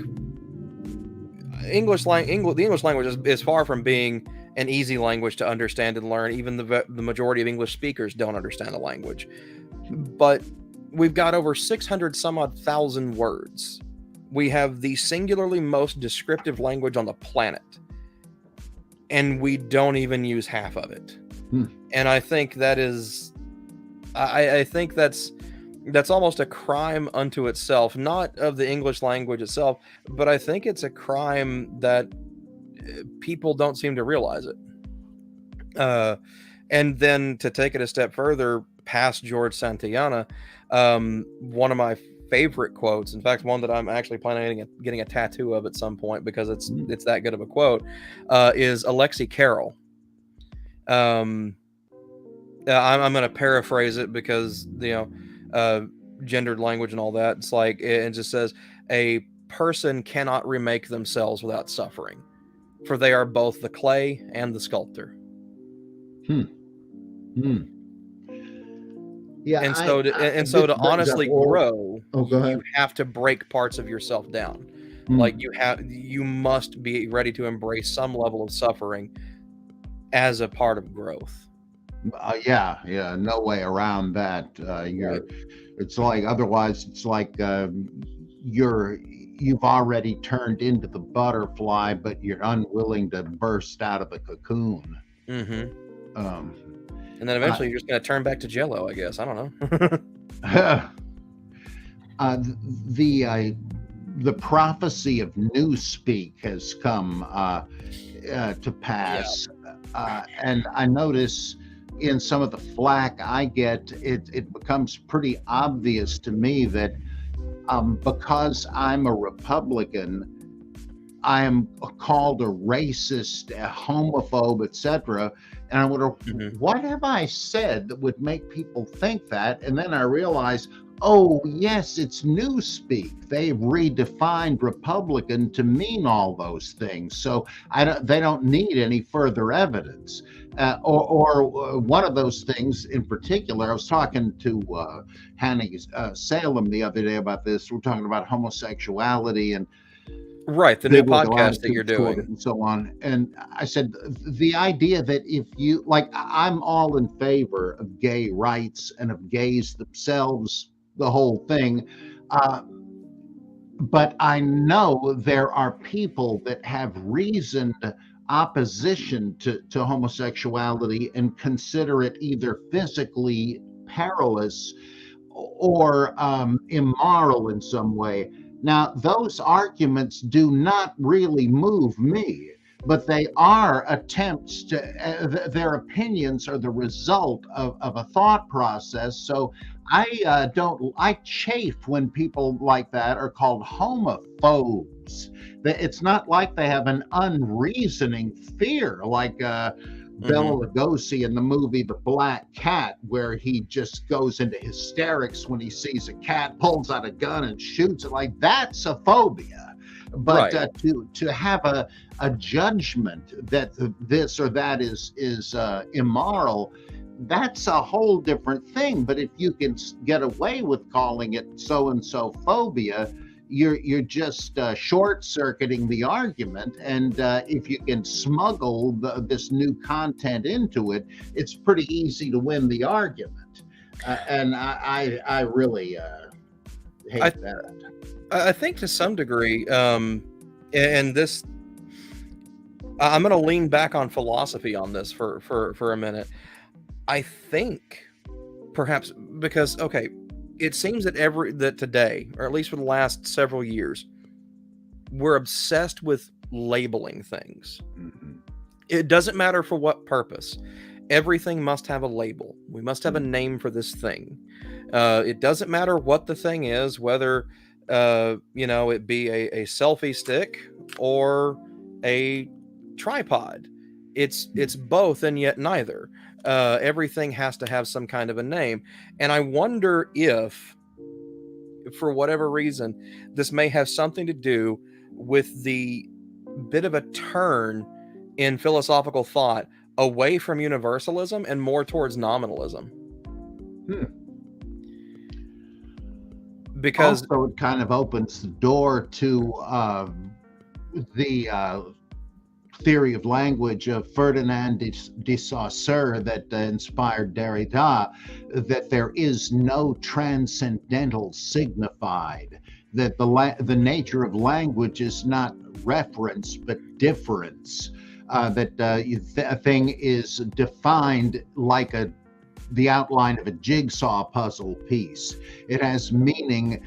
the English language is far from being an easy language to understand and learn. Even the majority of English speakers don't understand the language, but we've got over 600 some odd thousand words. We have the singularly most descriptive language on the planet, and we don't even use half of it. mm. And I think that is, I think that's almost a crime unto itself, not of the English language itself, but I think it's a crime that people don't seem to realize it. Uh, and then to take it a step further past George Santayana, one of my favorite quotes, in fact, one that I'm actually planning on getting a tattoo of at some point because it's that good of a quote, is Alexei Carroll. Um, I'm going to paraphrase it because gendered language and all that. It's like it just says a person cannot remake themselves without suffering, for they are both the clay and the sculptor. Hmm. Hmm. Yeah, And so this to brings up honestly all. grow, Oh, go you ahead. have to break parts of yourself down. Hmm. Like you must be ready to embrace some level of suffering as a part of growth. Yeah, yeah, no way around that. Right. It's like otherwise, it's like you've already turned into the butterfly, but you're unwilling to burst out of the cocoon. Hmm. Um, And then uh, eventually you're just going to turn back to Jello, I guess. I don't know. the prophecy of newspeak has come to Yeah. pass, and I notice in some of the flack I get, it becomes pretty obvious to me that because I'm a Republican, I am called a racist, a homophobe, etc. And I wonder, Hmm. what have I said that would make people think that? And then I realize, oh, yes, it's newspeak. They've redefined Republican to mean all those things. So they don't need any further evidence. Or one of those things in particular, I was talking to Hanny Salem the other day about this. We're talking about homosexuality and Right. The new biblical podcast that you're attitudes toward it doing. and so on. And I said, the idea that if you, like, I'm all in favor of gay rights and of gays themselves, the whole thing. Uh, but I know there are people that have reasoned opposition to homosexuality and consider it either physically perilous or immoral in some way. Now, those arguments do not really move me, but they are attempts to, their opinions are the result of a thought process. So I chafe when people like that are called homophobes. It's not like they have an unreasoning fear like Hmm. Bela Lugosi in the movie The Black Cat, where he just goes into hysterics when he sees a cat, pulls out a gun and shoots it. Like, that's a phobia. But Right. to have a judgment that this or that is immoral, that's a whole different thing. But if you can get away with calling it so and so phobia, you're just short-circuiting the argument. And if you can smuggle this new content into it, it's pretty easy to win the argument. And I really hate that. I think to some degree, and this, I'm going to lean back on philosophy on this for a minute. I think perhaps because, okay, it seems that today, or at least for the last several years, we're obsessed with labeling things. Mm-hmm. It doesn't matter for what purpose. Everything must have a label. We must have a name for this thing. It doesn't matter what the thing is, whether it be a selfie stick or a tripod. It's both and yet neither. Everything has to have some kind of a name. And I wonder if, for whatever reason, this may have something to do with the bit of a turn in philosophical thought away from universalism and more towards nominalism. Because also it kind of opens the door to the theory of language of Ferdinand de Saussure that inspired Derrida, that there is no transcendental signified, that the nature of language is not reference but difference, that a thing is defined like the outline of a jigsaw puzzle piece. It has meaning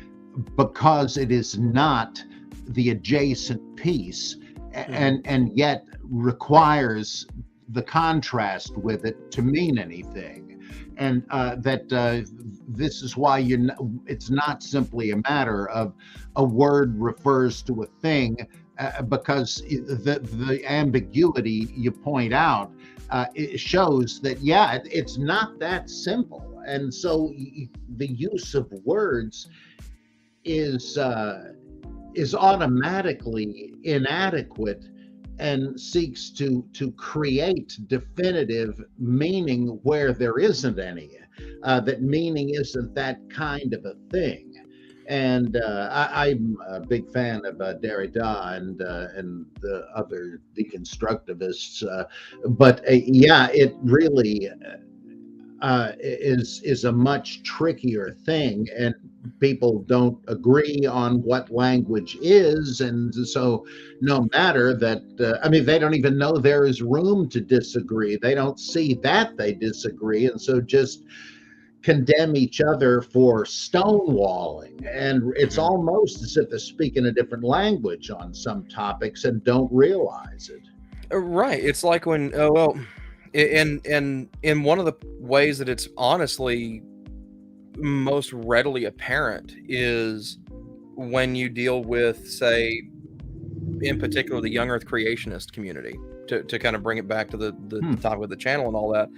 because it is not the adjacent piece, and yet requires the contrast with it to mean anything. And this is why it's not simply a matter of a word refers to a thing, because the ambiguity you point out it shows that, it's not that simple. And so the use of words is automatically inadequate and seeks to create definitive meaning where there isn't any, that meaning isn't that kind of a thing. And I'm a big fan of Derrida and the other deconstructivists, but it really is a much trickier thing, and people don't agree on what language is, and so no matter that, they don't even know there is room to disagree. They don't see that they disagree, and so just condemn each other for stonewalling. And it's almost as if they're speaking a different language on some topics and don't realize it. Right. It's like when, in one of the ways that it's honestly most readily apparent is when you deal with, say, in particular, the young earth creationist community, to kind of bring it back to the topic of the channel and all that.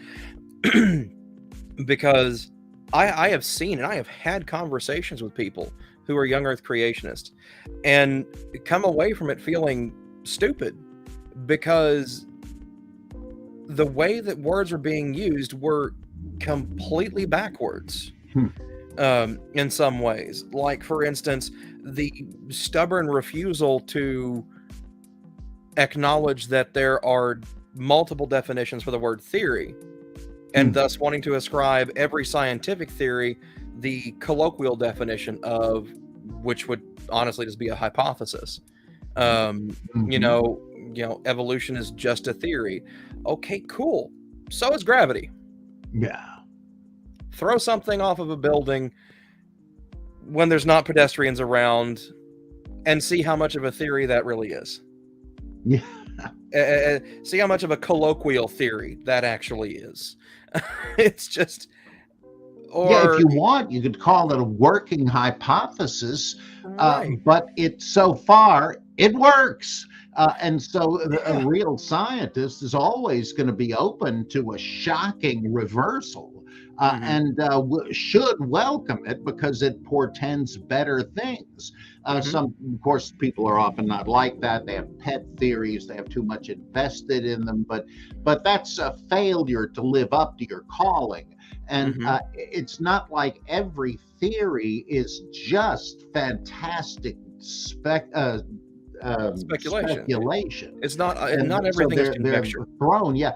Because I have seen and I have had conversations with people who are young earth creationists and come away from it feeling stupid because the way that words were being used were completely backwards in some ways. Like, for instance, the stubborn refusal to acknowledge that there are multiple definitions for the word theory, and thus wanting to ascribe every scientific theory the colloquial definition of which would honestly just be a hypothesis. Evolution is just a theory. Okay, cool. So is gravity. Yeah. Throw something off of a building when there's not pedestrians around and see how much of a theory that really is. Yeah. See how much of a colloquial theory that actually is. It's just, if you want, you could call it a working hypothesis, right. But so far it works. And so a real scientist is always going to be open to a shocking reversal, and should welcome it because it portends better things. Some, of course, people are often not like that. They have pet theories. They have too much invested in them. But that's a failure to live up to your calling. And it's not like every theory is just fantastic Speculation. speculation. It's not, And not so everything is they're conjecture. thrown. Yeah,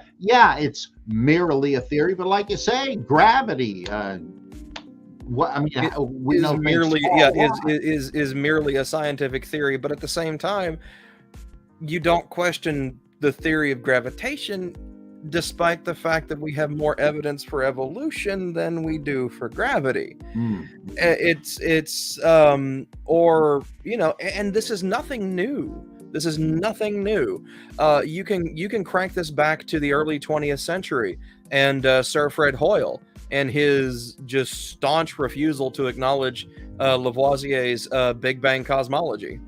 it's merely a theory, but like you say, gravity. What I mean, It we is know things merely, fall. yeah, Why? is merely a scientific theory, but at the same time, you don't question the theory of gravitation, despite the fact that we have more evidence for evolution than we do for gravity. Mm. It's or you know, and this is nothing new. This is nothing new. You can crank this back to the early 20th century and Sir Fred Hoyle and his just staunch refusal to acknowledge Lavoisier's Big Bang cosmology.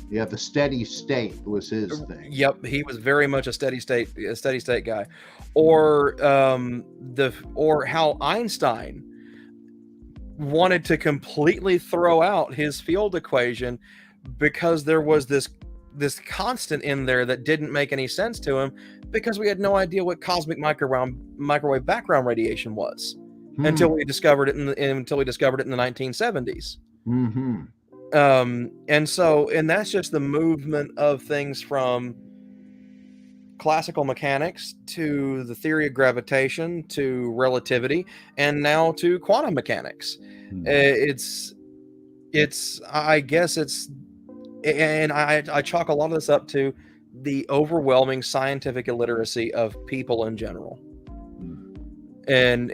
Yeah, the steady state was his thing. Yep, he was very much a steady state guy. Or or how Einstein wanted to completely throw out his field equation because there was this constant in there that didn't make any sense to him, because we had no idea what cosmic microwave background radiation was until we discovered it in the 1970s. Mm-hmm. And that's just the movement of things from classical mechanics to the theory of gravitation to relativity, and now to quantum mechanics. I guess it's, and I chalk a lot of this up to the overwhelming scientific illiteracy of people in general. And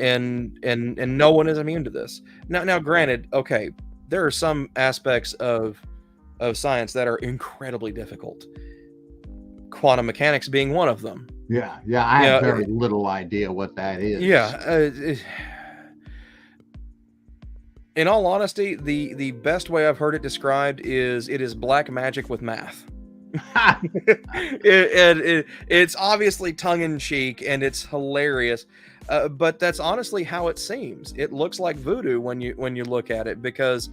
no one is immune to this. Now granted, okay, there are some aspects of science that are incredibly difficult. Quantum mechanics being one of them. Yeah, I have very little idea what that is. Yeah. In all honesty, the best way I've heard it described is it is black magic with math. It's obviously tongue-in-cheek and it's hilarious, but that's honestly how it seems. It looks like voodoo when you look at it, because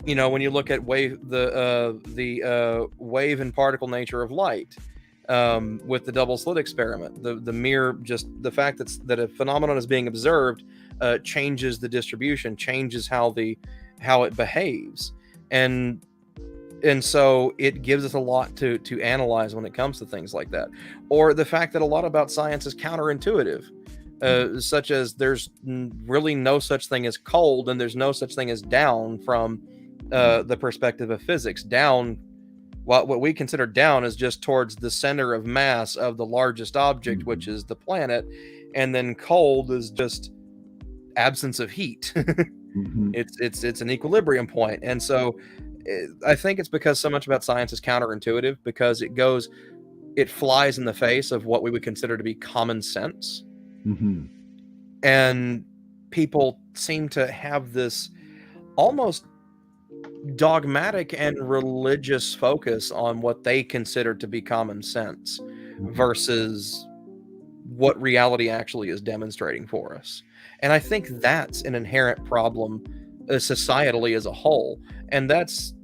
you know, when you look at the wave and particle nature of light, with the double slit experiment, the mere just the fact that a phenomenon is being observed changes the distribution, changes how it behaves, and so it gives us a lot to analyze when it comes to things like that. Or the fact that a lot about science is counterintuitive, such as there's really no such thing as cold and there's no such thing as down from the perspective of physics. Down, what we consider down, is just towards the center of mass of the largest object, which is the planet, and then cold is just absence of heat. It's an equilibrium point. And so I think it's because so much about science is counterintuitive, because it flies in the face of what we would consider to be common sense. And people seem to have this almost dogmatic and religious focus on what they consider to be common sense versus what reality actually is demonstrating for us. And I think that's an inherent problem societally as a whole, and that's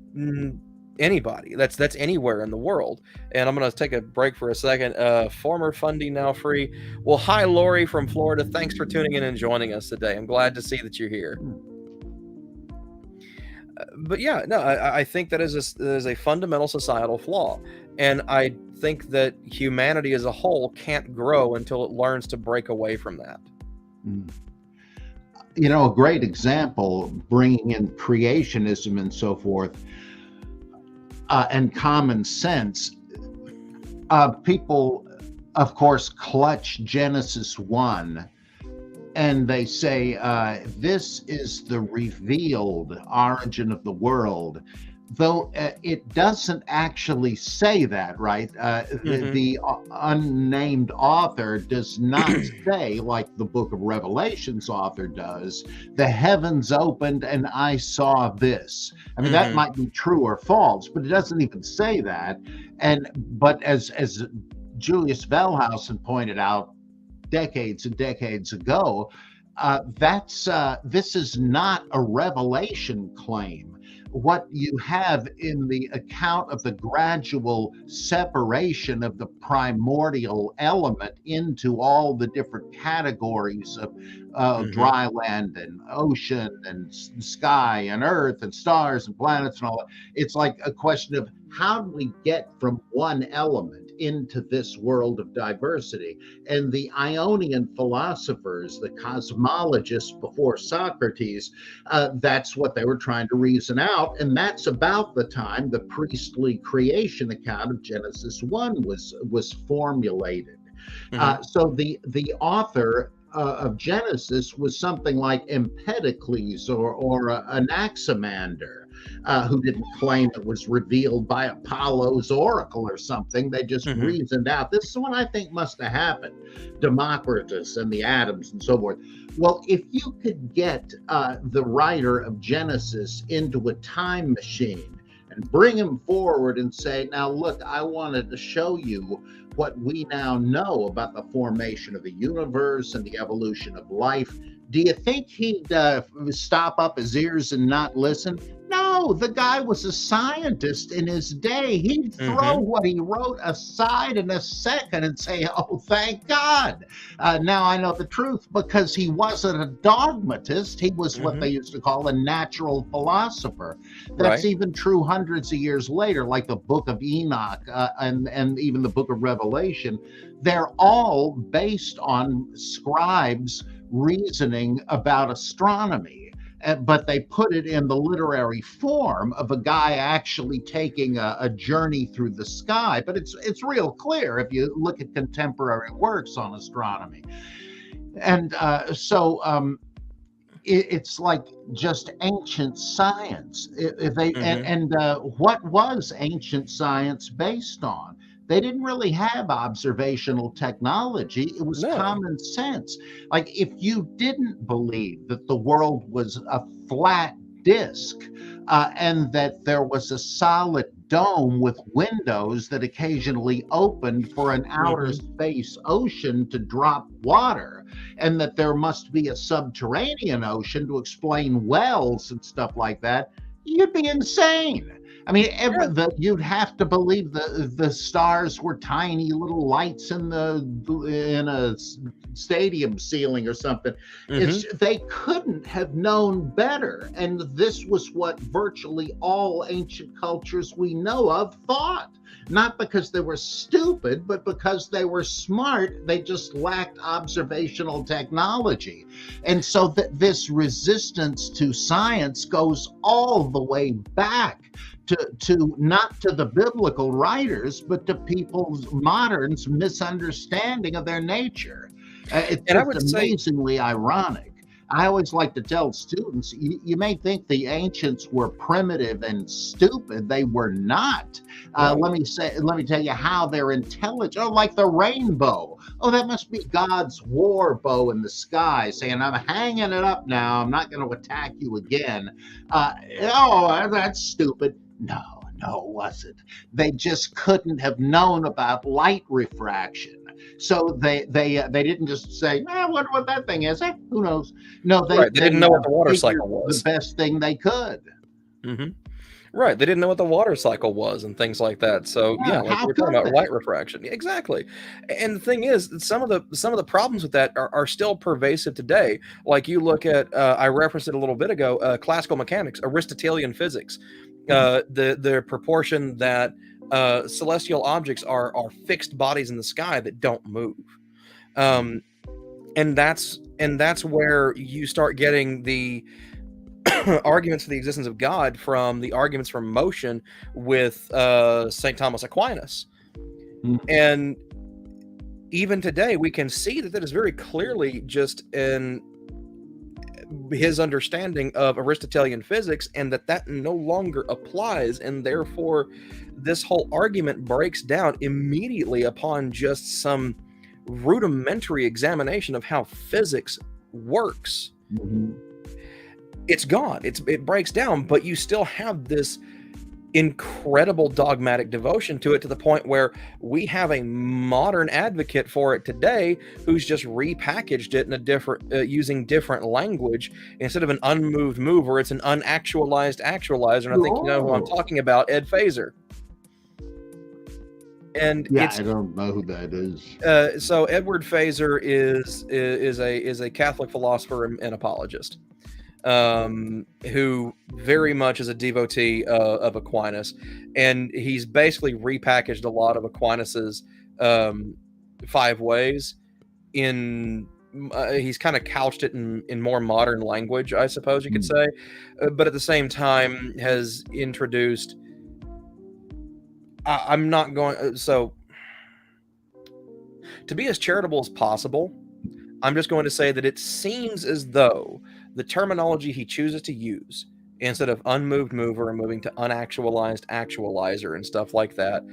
anybody, that's anywhere in the world. And I'm going to take a break for a second. Former fundee, now free. Well, hi Lori from Florida, thanks for tuning in and joining us today. I'm glad to see that you're here. But yeah, no, I think that is a fundamental societal flaw, and I think that humanity as a whole can't grow until it learns to break away from that. You know, a great example, bringing in creationism and so forth, and common sense. People, of course, clutch Genesis 1, and they say, this is the revealed origin of the world, though it doesn't actually say that, right? The unnamed author does not say, like the book of Revelation's author does, the heavens opened and I saw this. I mean, that might be true or false, but it doesn't even say that. But as Julius Wellhausen pointed out decades and decades ago, this is not a revelation claim. what you have in the account of the gradual separation of the primordial element into all the different categories of dry land and ocean and sky and earth and stars and planets and all that. It's like a question of how do we get from one element into this world of diversity? And the Ionian philosophers, the cosmologists before Socrates, that's what they were trying to reason out. And that's about the time the priestly creation account of Genesis 1 was formulated. So the author of Genesis was something like Empedocles or Anaximander, who didn't claim it was revealed by Apollo's oracle or something. They just reasoned out, this is what I think must have happened. Democritus and the atoms and so forth. Well, if you could get the writer of Genesis into a time machine and bring him forward and say, now look, I wanted to show you what we now know about the formation of the universe and the evolution of life, do you think he'd stop up his ears and not listen? No, the guy was a scientist in his day. He'd throw what he wrote aside in a second and say, oh, thank God. Now I know the truth, because he wasn't a dogmatist. He was what they used to call a natural philosopher. That's even true hundreds of years later, like the Book of Enoch and even the Book of Revelation. They're all based on scribes reasoning about astronomy. But they put it in the literary form of a guy actually taking a journey through the sky. But it's real clear if you look at contemporary works on astronomy. And it's like just ancient science. What was ancient science based on? They didn't really have observational technology. It was common sense. Like, if you didn't believe that the world was a flat disk and that there was a solid dome with windows that occasionally opened for an outer space ocean to drop water, and that there must be a subterranean ocean to explain wells and stuff like that, you'd be insane. I mean, you'd have to believe the stars were tiny little lights in a stadium ceiling or something. They couldn't have known better. And this was what virtually all ancient cultures we know of thought. Not because they were stupid, but because they were smart. They just lacked observational technology. And so this resistance to science goes all the way back to not to the biblical writers, but to people's moderns' misunderstanding of their nature. It's amazingly ironic. I always like to tell students, you may think the ancients were primitive and stupid. They were not. Let me tell you how they're intelligent. Oh, like the rainbow. Oh, that must be God's war bow in the sky saying, I'm hanging it up now. I'm not going to attack you again. That's stupid. No, it wasn't. They just couldn't have known about light refraction. So they didn't just say, I wonder what that thing is. Who knows? No, they didn't know what the water cycle was. The best thing they could. Right. They didn't know what the water cycle was and things like that. So like we're talking about light refraction. Exactly. And the thing is, some of the problems with that are still pervasive today. Like you look at, I referenced it a little bit ago, classical mechanics, Aristotelian physics, the proportion that celestial objects are fixed bodies in the sky that don't move. And that's where you start getting the arguments for the existence of God from the arguments from motion with St. Thomas Aquinas. And even today, we can see that is very clearly just in his understanding of Aristotelian physics, and that no longer applies, and therefore this whole argument breaks down immediately upon just some rudimentary examination of how physics works. It's gone. It breaks down, but you still have this incredible dogmatic devotion to it, to the point where we have a modern advocate for it today who's just repackaged it in a different using different language. Instead of an unmoved mover, it's an unactualized actualizer, and I think you know who I'm talking about, Ed Fazer. And yeah, I don't know who that is. So Edward Fazer is a Catholic philosopher and apologist, who very much is a devotee of Aquinas, and he's basically repackaged a lot of Aquinas's 5 ways in. He's kind of couched it in more modern language, I suppose you could say, but at the same time has introduced. I'm not going. So, to be as charitable as possible, I'm just going to say that it seems as though the terminology he chooses to use, instead of unmoved mover and moving to unactualized actualizer and stuff like that,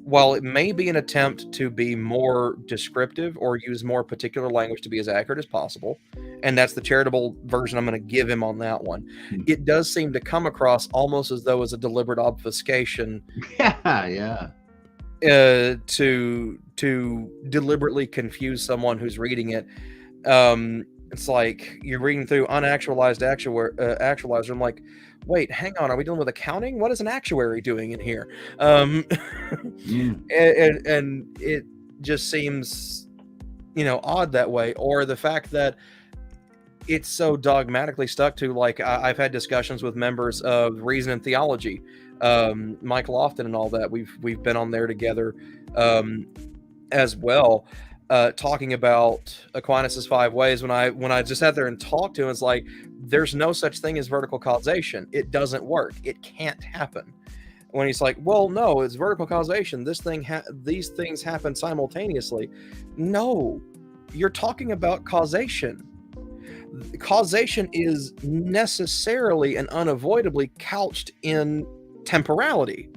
while it may be an attempt to be more descriptive or use more particular language to be as accurate as possible, and that's the charitable version I'm going to give him on that one, it does seem to come across almost as though it's a deliberate obfuscation. Yeah. To deliberately confuse someone who's reading it. It's like you're reading through unactualized actualizer. I'm like, wait, hang on, are we dealing with accounting? What is an actuary doing in here? And it just seems, odd that way. Or the fact that it's so dogmatically stuck to, like, I've had discussions with members of Reason and Theology, Mike Lofton and all that. We've been on there together as well, talking about Aquinas' 5 ways. When I just sat there and talked to him, it's like, there's no such thing as vertical causation. It doesn't work. It can't happen. When he's like, well, no, it's vertical causation. These things happen simultaneously. No, you're talking about causation. Causation is necessarily and unavoidably couched in temporality.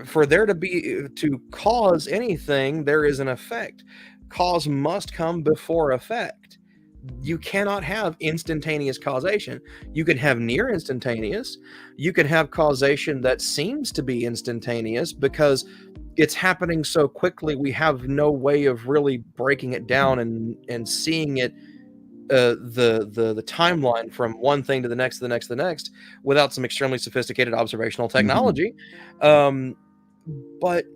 For there to cause anything, there is an effect. Cause must come before effect. You cannot have instantaneous causation. You can have near instantaneous. You can have causation that seems to be instantaneous because it's happening so quickly. We have no way of really breaking it down and seeing it, the timeline from one thing to the next, to the next, to the next, without some extremely sophisticated observational technology. But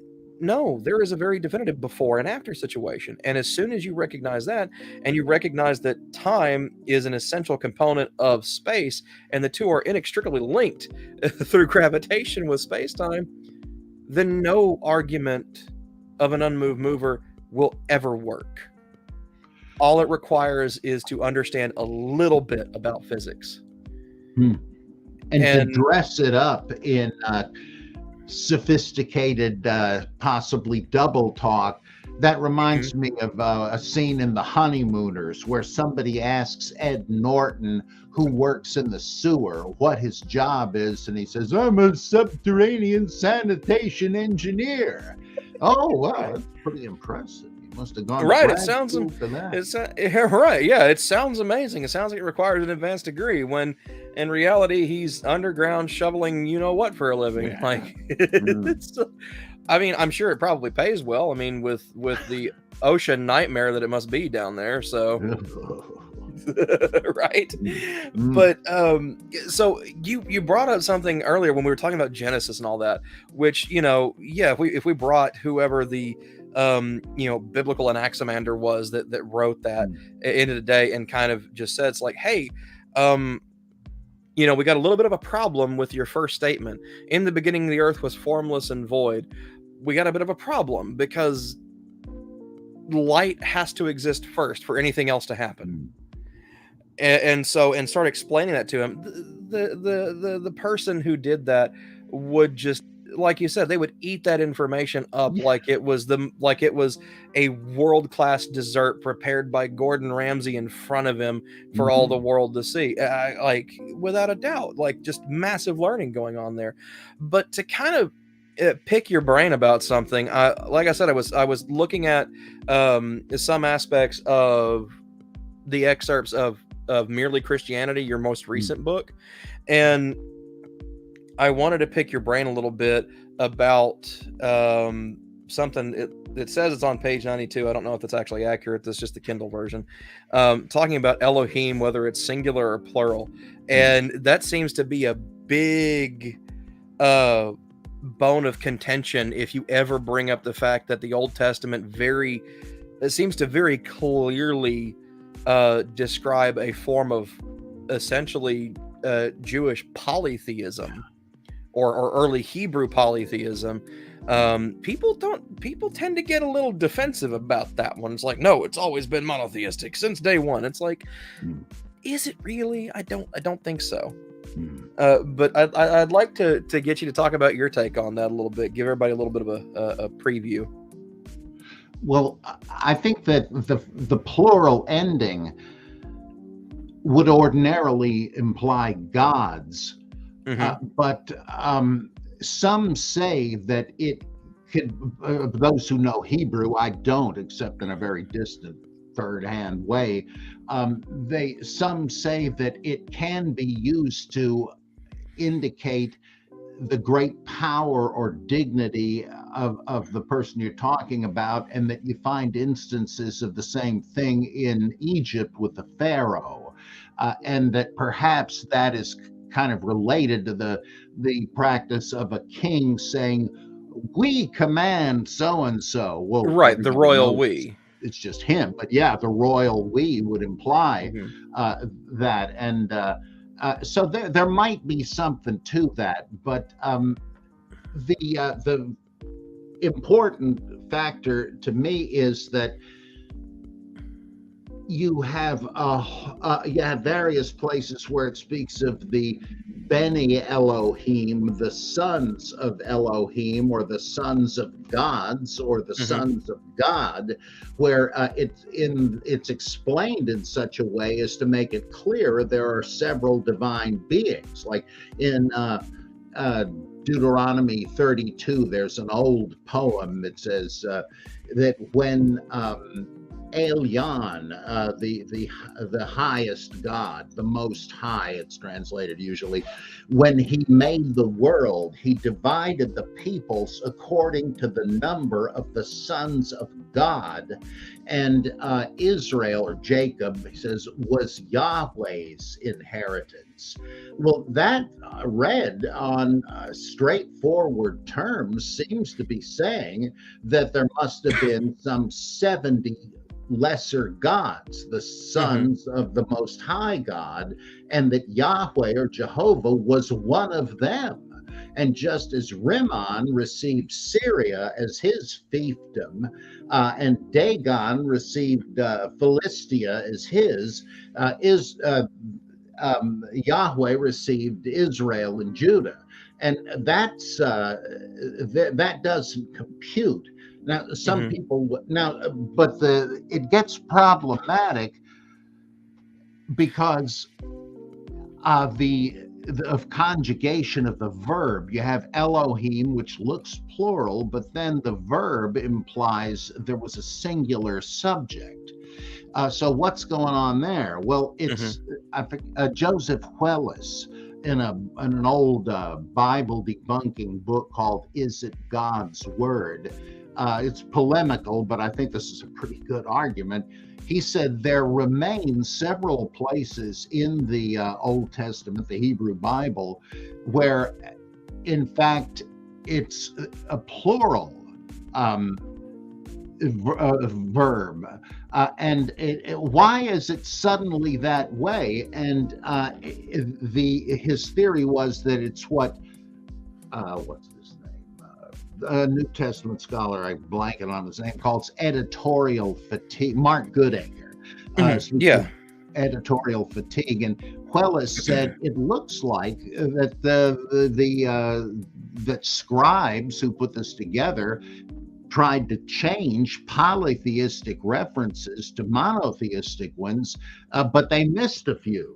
no, there is a very definitive before and after situation. And as soon as you recognize that, and you recognize that time is an essential component of space, and the two are inextricably linked through gravitation with space-time, then no argument of an unmoved mover will ever work. All it requires is to understand a little bit about physics. And to dress it up in sophisticated, possibly double talk. That reminds me of a scene in The Honeymooners where somebody asks Ed Norton, who works in the sewer, what his job is, and he says, I'm a subterranean sanitation engineer. Oh, wow, that's pretty impressive. Must have gone right. It sounds right. Yeah, it sounds amazing. It sounds like it requires an advanced degree, when in reality he's underground shoveling what for a living. Yeah. Like, I mean, I'm sure it probably pays well. I mean, with the ocean nightmare that it must be down there. So right. But so you brought up something earlier when we were talking about Genesis and all that, which if we brought whoever the biblical Anaximander was that wrote that end of the day and kind of just said, it's like, hey, we got a little bit of a problem with your first statement. In the beginning, the earth was formless and void. We got a bit of a problem because light has to exist first for anything else to happen. And start explaining that to him. The person who did that would just, like you said, they would eat that information up like it was a world-class dessert prepared by Gordon Ramsay in front of him for all the world to see. Like, without a doubt, like, just massive learning going on there. But to kind of pick your brain about something, like I said, I was looking at some aspects of the excerpts of Merely Christianity, your most recent book. And I wanted to pick your brain a little bit about something. It says it's on page 92. I don't know if that's actually accurate. That's just the Kindle version. Talking about Elohim, whether it's singular or plural. And that seems to be a big bone of contention if you ever bring up the fact that the Old Testament it seems to very clearly describe a form of essentially Jewish polytheism or early Hebrew polytheism. People tend to get a little defensive about that one. It's like, no, it's always been monotheistic since day one. It's like, is it really? I don't think so. But I'd like to get you to talk about your take on that a little bit. Give everybody a little bit of a preview. Well, I think that the plural ending would ordinarily imply gods, but some say that it could. Those who know Hebrew, I don't, except in a very distant third-hand way. Some say that it can be used to indicate the great power or dignity of the person you're talking about, and that you find instances of the same thing in Egypt with the Pharaoh, and that perhaps that is kind of related to the practice of a king saying, "We command so and so." Well, right, the royal we. It's just him, but yeah, the royal we would imply that, and so there might be something to that, but the important factor to me is that you have various places where it speaks of the Beni Elohim, the sons of Elohim, or the sons of gods, or the sons of God, where it's explained in such a way as to make it clear there are several divine beings. Like in Deuteronomy 32, there's an old poem that says that when Elyon, the highest God, the most high, it's translated usually, when he made the world, he divided the peoples according to the number of the sons of God. And Israel, or Jacob, he says, was Yahweh's inheritance. Well, that read on straightforward terms seems to be saying that there must have been some 70 lesser gods, the sons of the Most High God, and that Yahweh or Jehovah was one of them. And just as Rimmon received Syria as his fiefdom, and Dagon received Philistia as his, Yahweh received Israel and Judah. And that's that doesn't compute. Now, some people but it gets problematic because of conjugation of the verb. You have Elohim, which looks plural, but then the verb implies there was a singular subject. So what's going on there? Well, it's I think Joseph Welles in an old Bible debunking book called "Is It God's Word?" It's polemical, but I think this is a pretty good argument. He said there remain several places in the Old Testament, the Hebrew Bible, where in fact it's a plural verb. And why is it suddenly that way? And his theory was that it's what's his name? A New Testament scholar, I blanket on his name, calls editorial fatigue. Mark Goodacre. Editorial fatigue. And Welles said it looks like that that scribes who put this together tried to change polytheistic references to monotheistic ones, but they missed a few.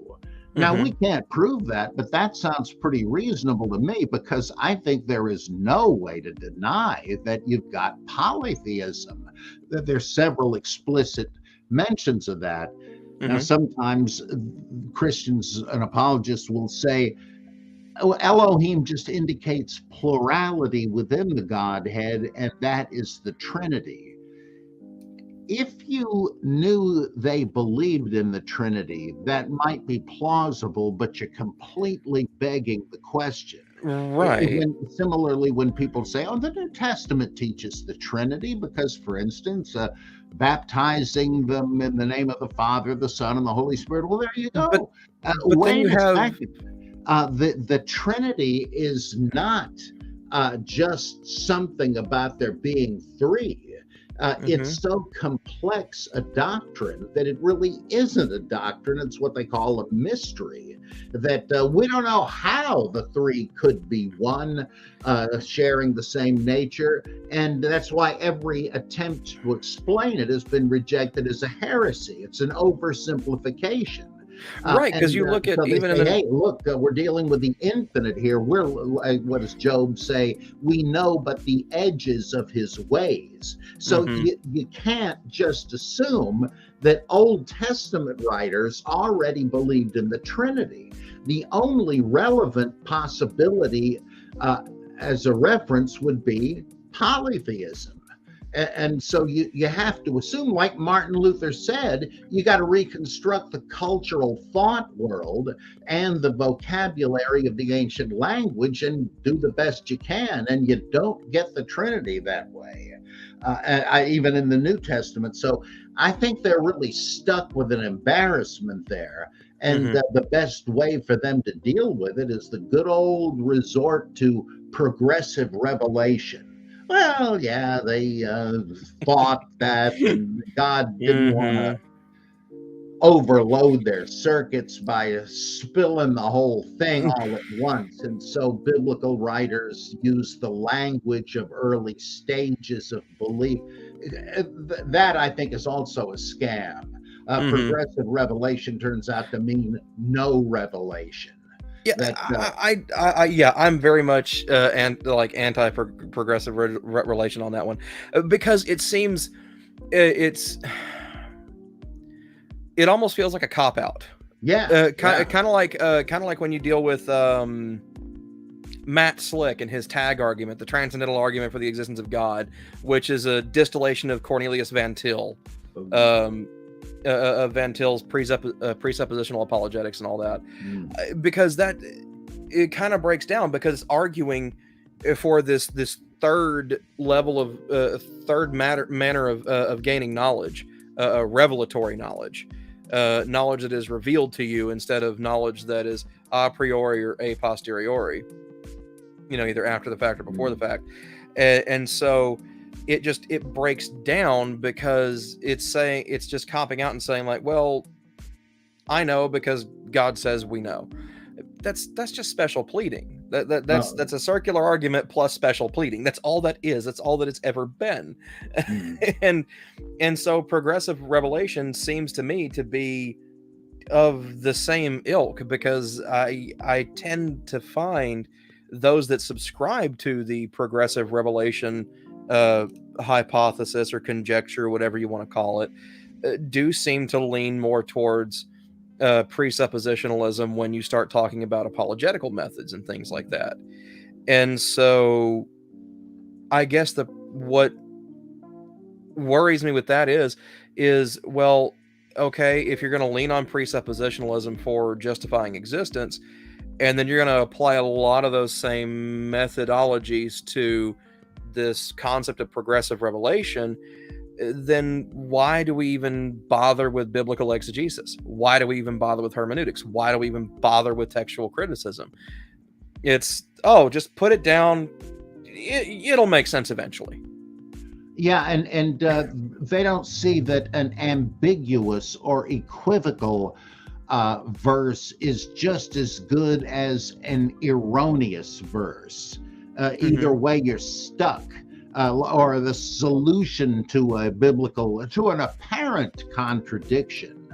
Now, we can't prove that, but that sounds pretty reasonable to me, because I think there is no way to deny that you've got polytheism, that there's several explicit mentions of that. Now, sometimes Christians and apologists will say, Elohim just indicates plurality within the Godhead, and that is the Trinity. If you knew they believed in the Trinity, that might be plausible, but you're completely begging the question. Right. Similarly, when people say, oh, the New Testament teaches the Trinity, because, for instance, baptizing them in the name of the Father, the Son, and the Holy Spirit, well, there you go. But then you have... The Trinity is not just something about there being three. It's so complex a doctrine that it really isn't a doctrine. It's what they call a mystery, that we don't know how the three could be one, sharing the same nature. And that's why every attempt to explain it has been rejected as a heresy. It's an oversimplification. Right, because you look at so even say, in the... hey, look, we're dealing with the infinite here. We're what does Job say? We know but the edges of his ways. So you can't just assume that Old Testament writers already believed in the Trinity. The only relevant possibility as a reference would be polytheism. And so you have to assume, like Martin Luther said, you got to reconstruct the cultural thought world and the vocabulary of the ancient language and do the best you can. And you don't get the Trinity that way, even in the New Testament. So I think they're really stuck with an embarrassment there. And the best way for them to deal with it is the good old resort to progressive revelation. Well, yeah, they thought that, and God didn't want to overload their circuits by spilling the whole thing all at once. And so biblical writers use the language of early stages of belief. That, I think, is also a scam. Progressive revelation turns out to mean no revelation. Yeah, I'm very much anti-progressive relation on that one, because it seems it almost feels like a cop out. Kind of like when you deal with Matt Slick and his tag argument, the transcendental argument for the existence of God, which is a distillation of Cornelius Van Til. Van Til's presuppositional apologetics and all that, because that it kind of breaks down, because arguing for this third level of third manner of gaining knowledge, revelatory knowledge, knowledge that is revealed to you instead of knowledge that is a priori or a posteriori, either after the fact or before the fact, and so it breaks down, because it's just copping out and saying, like, well, I know because God says we know. That's just special pleading. That's a circular argument plus special pleading. That's all that is. That's all that it's ever been. and so progressive revelation seems to me to be of the same ilk, because I tend to find those that subscribe to the progressive revelation hypothesis or conjecture, whatever you want to call it, do seem to lean more towards presuppositionalism when you start talking about apologetical methods and things like that. And so I guess what worries me with that is well, okay, if you're going to lean on presuppositionalism for justifying existence, and then you're going to apply a lot of those same methodologies to this concept of progressive revelation, then why do we even bother with biblical exegesis? Why do we even bother with hermeneutics? Why do we even bother with textual criticism? It's, just put it down. It'll make sense eventually. Yeah, and they don't see that an ambiguous or equivocal verse is just as good as an erroneous verse. Either way, you're stuck, or the solution to an apparent contradiction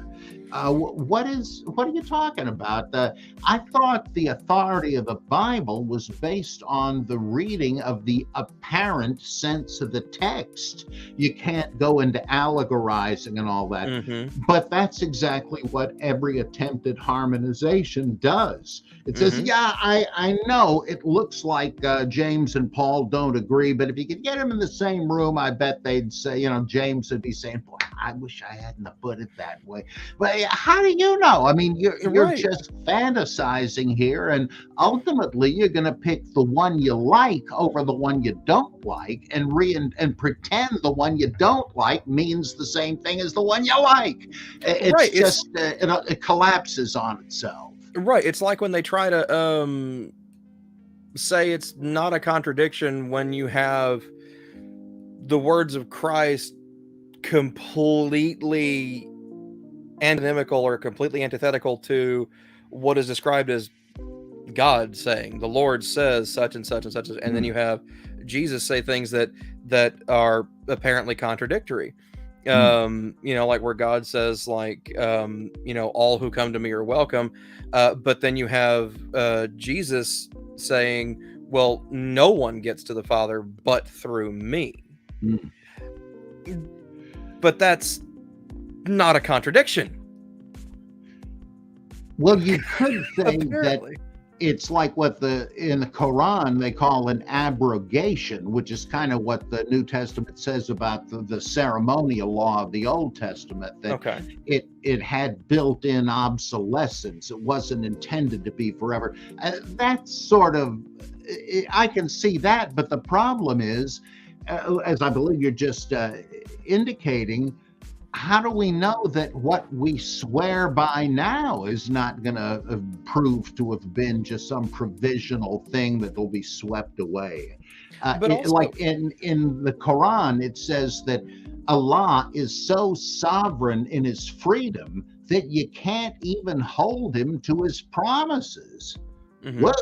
What are you talking about? I thought the authority of the Bible was based on the reading of the apparent sense of the text. You can't go into allegorizing and all that. Mm-hmm. But that's exactly what every attempted harmonization does. It says, Mm-hmm. yeah, I know it looks like James and Paul don't agree, but if you could get them in the same room, I bet they'd say, James would be saying, boy, I wish I hadn't have put it that way. But how do you know? I mean, you're Right. just fantasizing here, and ultimately you're going to pick the one you like over the one you don't like, and pretend the one you don't like means the same thing as the one you like. It's Right. just it collapses on itself. Right. It's like when they try to say it's not a contradiction when you have the words of Christ completely antonymical or completely antithetical to what is described as God saying. The Lord says such and such and such, and then you have Jesus say things that are apparently contradictory. Like where God says, like, all who come to me are welcome, but then you have Jesus saying, well, no one gets to the Father but through me. But that's not a contradiction. Well, you could say that it's like what in the Quran they call an abrogation, which is kind of what the New Testament says about the ceremonial law of the Old Testament, that it had built-in obsolescence. It wasn't intended to be forever. That's sort of, I can see that, but the problem is, as I believe you're just indicating, how do we know that what we swear by now is not going to prove to have been just some provisional thing that will be swept away? But also, like in the Quran, it says that Allah is so sovereign in his freedom that you can't even hold him to his promises. Whoa,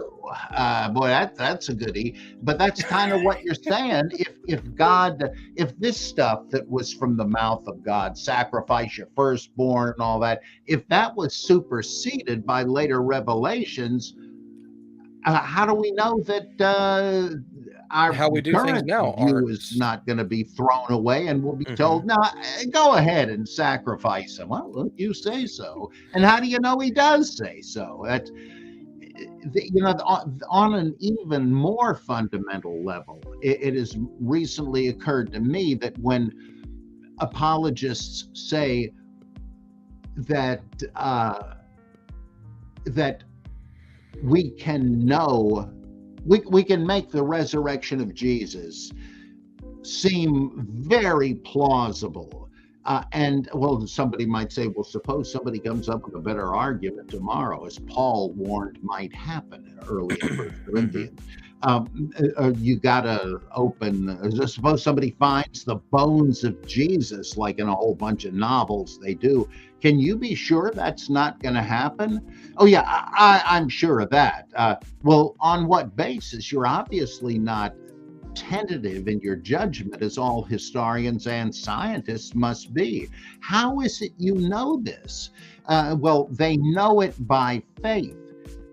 boy, that's a goodie. But that's kind of what you're saying. If this stuff that was from the mouth of God, sacrifice your firstborn and all that, if that was superseded by later revelations, how do we know that our how we do things current now view is not going to be thrown away, and we'll be told, no, go ahead and sacrifice him? Well, you say so. And how do you know he does say so? That, on an even more fundamental level, it has recently occurred to me that when apologists say that that we can know, we can make the resurrection of Jesus seem very plausible. And well, somebody might say, well, suppose somebody comes up with a better argument tomorrow, as Paul warned might happen in early 1 Corinthians. You got to suppose somebody finds the bones of Jesus, like in a whole bunch of novels they do. Can you be sure that's not going to happen? Oh, yeah, I'm sure of that. Well, on what basis? You're obviously not tentative in your judgment, as all historians and scientists must be. How is it you know this? Well, they know it by faith.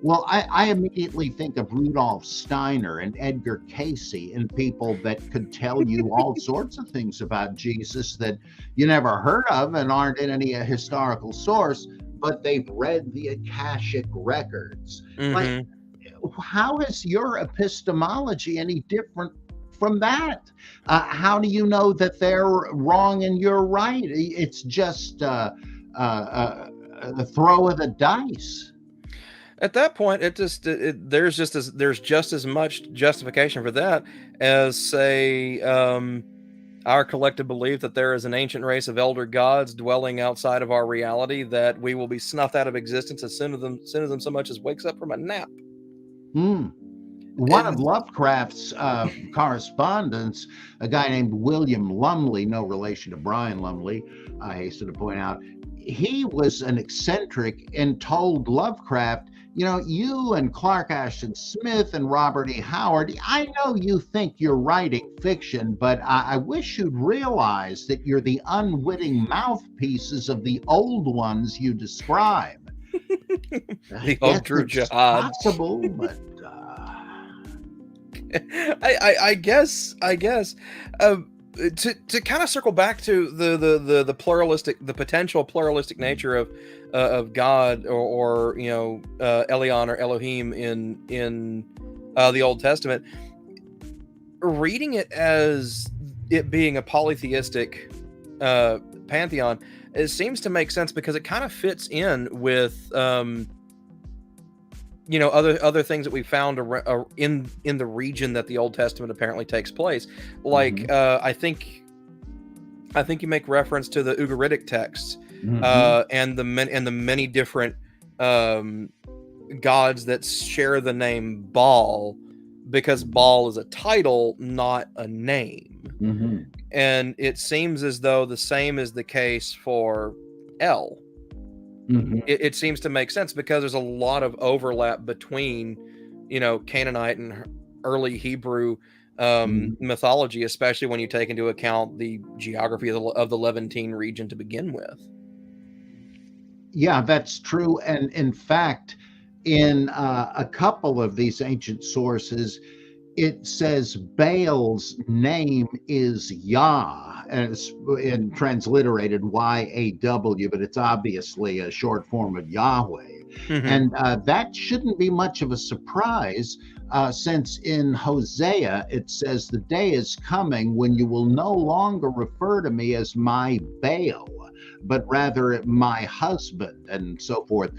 Well, I immediately think of Rudolf Steiner and Edgar Casey and people that could tell you all sorts of things about Jesus that you never heard of and aren't in any historical source, but they've read the Akashic records. Like, how is your epistemology any different from that? How do you know that they're wrong and you're right? It's just a throw of the dice. At that point, there's just as much justification for that as, say, our collective belief that there is an ancient race of elder gods dwelling outside of our reality that we will be snuffed out of existence as soon as them so much as wakes up from a nap. One of Lovecraft's correspondents, a guy named William Lumley, no relation to Brian Lumley, I hasten to point out, he was an eccentric and told Lovecraft You know, you and Clark Ashton Smith and Robert E. Howard, I know you think you're writing fiction, but I wish you'd realize that you're the unwitting mouthpieces of the old ones you describe. The old true jihad. Possible, but I guess to kind of circle back to the pluralistic, the potential pluralistic nature of God or Elion or Elohim in the Old Testament, reading it as it being a polytheistic pantheon, it seems to make sense because it kind of fits in with other things that we found in the region that the Old Testament apparently takes place. Like I think you make reference to the Ugaritic texts and the many different gods that share the name Baal, because Baal is a title, not a name. And it seems as though the same is the case for El. It seems to make sense because there's a lot of overlap between, Canaanite and early Hebrew mythology, especially when you take into account the geography of the Levantine region to begin with. Yeah, that's true. And in fact, in a couple of these ancient sources, it says Baal's name is Yah, and it's transliterated Y-A-W, but it's obviously a short form of Yahweh. And that shouldn't be much of a surprise, since in Hosea it says, "The day is coming when you will no longer refer to me as my Baal, but rather my husband," and so forth.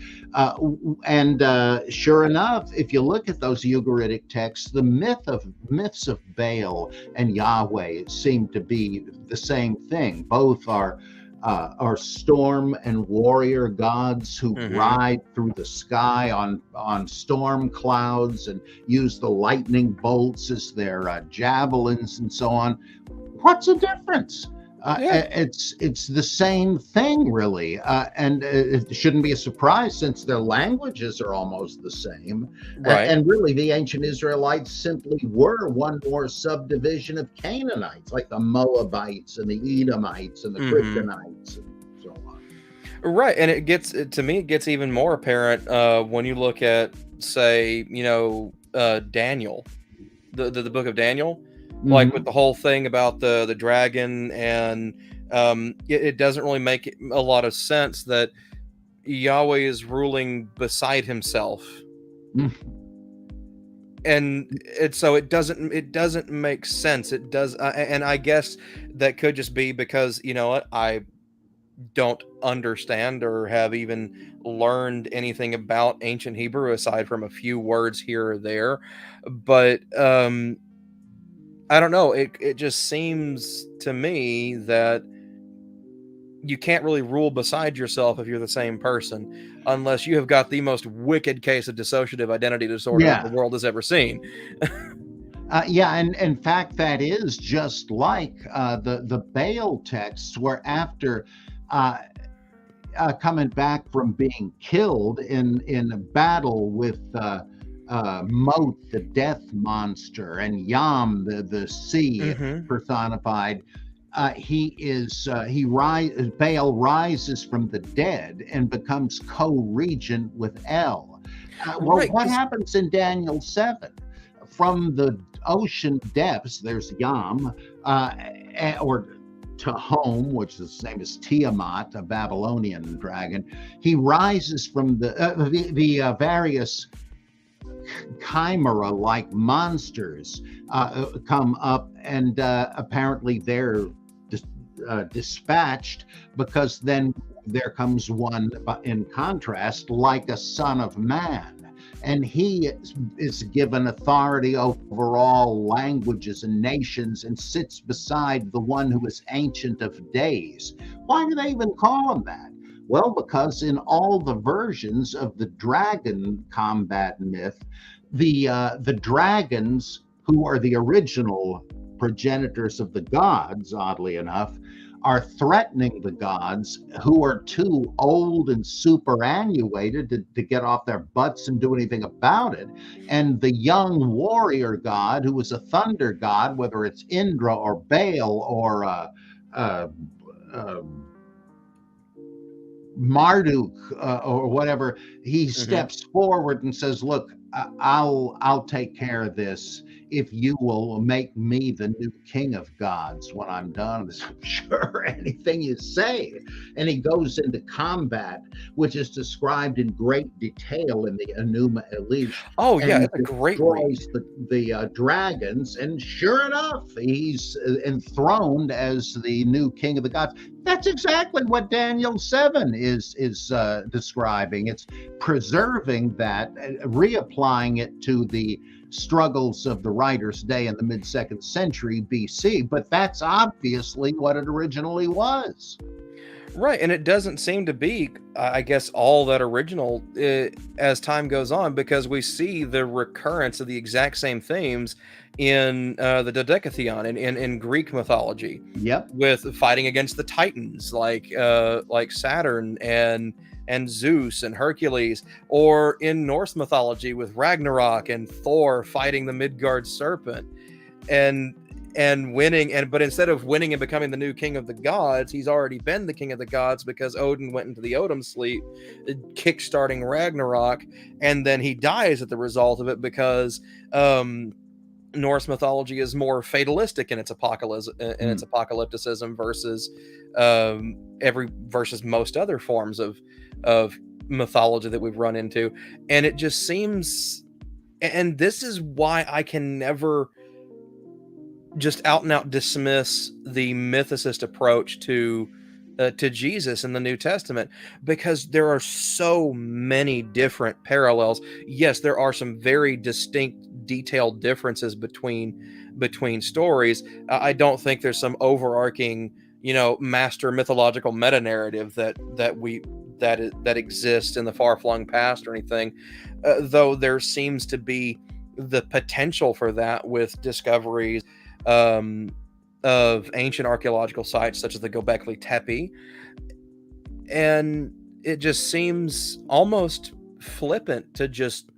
Sure enough, if you look at those Ugaritic texts, the myths of Baal and Yahweh seem to be the same thing. Both are storm and warrior gods who ride through the sky on storm clouds and use the lightning bolts as their javelins and so on. What's the difference? It's the same thing, really, and it shouldn't be a surprise since their languages are almost the same. Right. And really, the ancient Israelites simply were one more subdivision of Canaanites, like the Moabites and the Edomites and the Christianites and so on. Right, and it gets even more apparent when you look at, say, Daniel, the book of Daniel. Like with the whole thing about the dragon, and it doesn't really make a lot of sense that Yahweh is ruling beside himself, and so it doesn't make sense. It does, and I guess that could just be because I don't understand or have even learned anything about ancient Hebrew aside from a few words here or there, but I don't know. It just seems to me that you can't really rule beside yourself if you're the same person, unless you have got the most wicked case of dissociative identity disorder the world has ever seen. And in fact, that is just like the Baal texts, where after coming back from being killed in a battle with Mot, the death monster, and Yam, the sea personified, Baal rises from the dead and becomes co-regent with El. What happens in Daniel 7? From the ocean depths, there's Yam, or Tahom, which is the same as Tiamat, a Babylonian dragon. He rises from the various chimera-like monsters come up, and apparently they're dispatched, because then there comes one, in contrast, like a son of man, and he is given authority over all languages and nations and sits beside the one who is Ancient of Days. Why do they even call him that? Well, because in all the versions of the dragon combat myth, the dragons, who are the original progenitors of the gods, oddly enough, are threatening the gods, who are too old and superannuated to get off their butts and do anything about it. And the young warrior god, who is a thunder god, whether it's Indra or Baal or Marduk or whatever, he steps forward and says, "Look, I'll take care of this if you will make me the new king of gods when I'm done." Sure, anything you say. And he goes into combat, which is described in great detail in the Enuma Elish. Oh yeah, it's a great read. The dragons, and sure enough, he's enthroned as the new king of the gods. That's exactly what Daniel 7 is describing. It's preserving that, reapplying it to the struggles of the writer's day in the mid-2nd century BC, but that's obviously what it originally was. Right, and it doesn't seem to be, I guess, all that original as time goes on, because we see the recurrence of the exact same themes in the Dodecatheon in Greek mythology. Yep. With fighting against the Titans, like Saturn and Zeus and Hercules, or in Norse mythology with Ragnarok and Thor fighting the Midgard serpent and winning, but instead of winning and becoming the new king of the gods, he's already been the king of the gods because Odin went into the Odin sleep, kickstarting Ragnarok, and then he dies at the result of it because Norse mythology is more fatalistic in its apocalypticism versus versus most other forms of mythology that we've run into. And it just seems, and this is why I can never just out and out dismiss the mythicist approach to Jesus in the New Testament, because there are so many different parallels. Yes, there are some very distinct, detailed differences between stories. I don't think there's some overarching, master mythological meta narrative that exists in the far-flung past or anything, though there seems to be the potential for that with discoveries of ancient archaeological sites such as the Göbekli Tepe. And it just seems almost flippant to just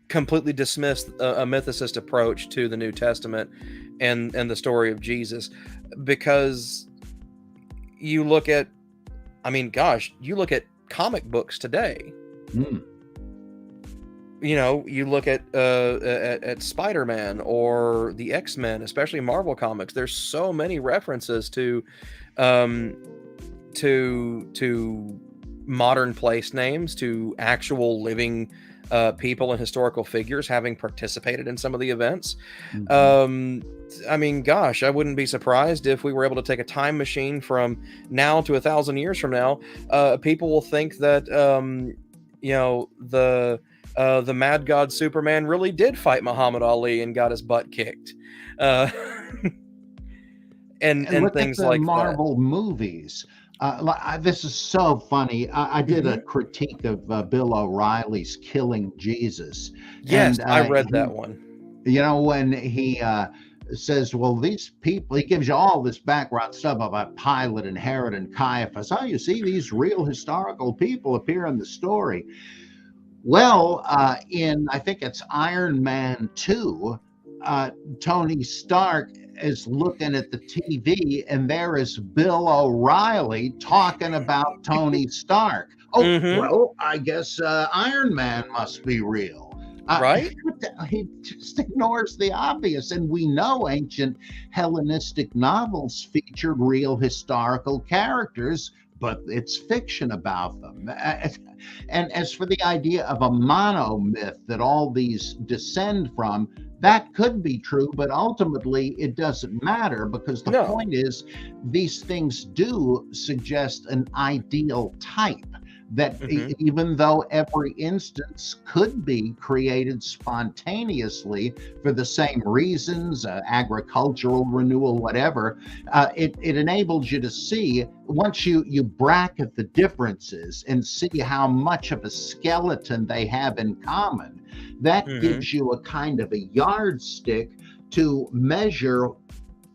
completely dismiss a mythicist approach to the New Testament and the story of Jesus, because you look at, you look at comic books today. You look at Spider-Man or the X-Men, especially Marvel comics. There's so many references to modern place names, to actual living people and historical figures having participated in some of the events. I wouldn't be surprised if we were able to take a time machine from now to 1,000 years from now. People will think that the mad god Superman really did fight Muhammad Ali and got his butt kicked. And things like Marvel movies. This is so funny. I did a critique of Bill O'Reilly's Killing Jesus. Yes, and, I read that one. When he says, well, these people, he gives you all this background stuff about Pilate and Herod and Caiaphas. Oh, you see, these real historical people appear in the story. Well, I think it's Iron Man 2, Tony Stark is looking at the TV, and there is Bill O'Reilly talking about Tony Stark. Well, I guess Iron Man must be real. Right? He just ignores the obvious. And we know ancient Hellenistic novels featured real historical characters, but it's fiction about them. And as for the idea of a monomyth that all these descend from, that could be true, but ultimately it doesn't matter, because the point is these things do suggest an ideal type that even though every instance could be created spontaneously for the same reasons, agricultural renewal, whatever, it enables you to see, once you bracket the differences and see how much of a skeleton they have in common, that gives you a kind of a yardstick to measure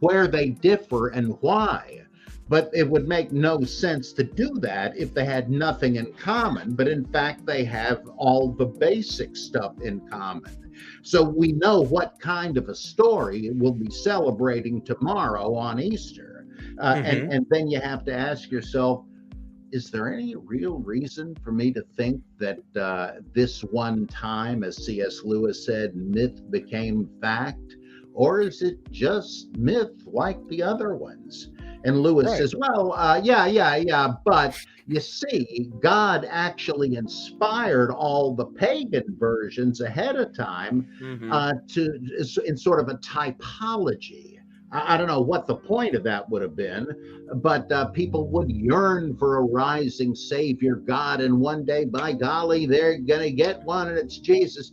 where they differ and why. But it would make no sense to do that if they had nothing in common. But in fact, they have all the basic stuff in common. So we know what kind of a story we'll be celebrating tomorrow on Easter. And then you have to ask yourself, is there any real reason for me to think that this one time, as C.S. Lewis said, myth became fact? Or is it just myth like the other ones? And Lewis says, well, yeah. But you see, God actually inspired all the pagan versions ahead of time in sort of a typology. I don't know what the point of that would have been, but people would yearn for a rising Savior God, and one day, by golly, they're going to get one, and it's Jesus.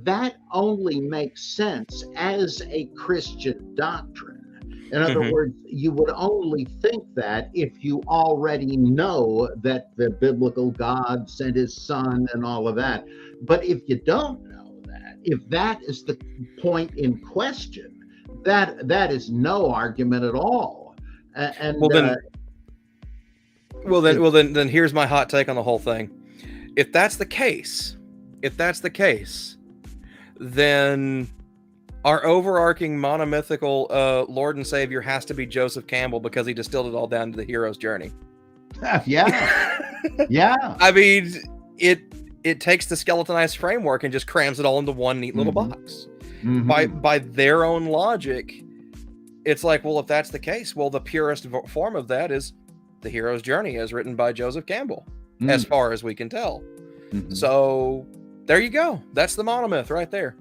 That only makes sense as a Christian doctrine. In other words, you would only think that if you already know that the biblical God sent his son and all of that. But if you don't know that, if that is the point in question, that is no argument at all. Then here's my hot take on the whole thing. If that's the case, then our overarching monomythical Lord and Savior has to be Joseph Campbell, because he distilled it all down to the hero's journey. Yeah. I mean, it takes the skeletonized framework and just crams it all into one neat little box. By their own logic, it's like, well, if that's the case, well, the purest form of that is the hero's journey as written by Joseph Campbell, as far as we can tell. So there you go. That's the monomyth right there.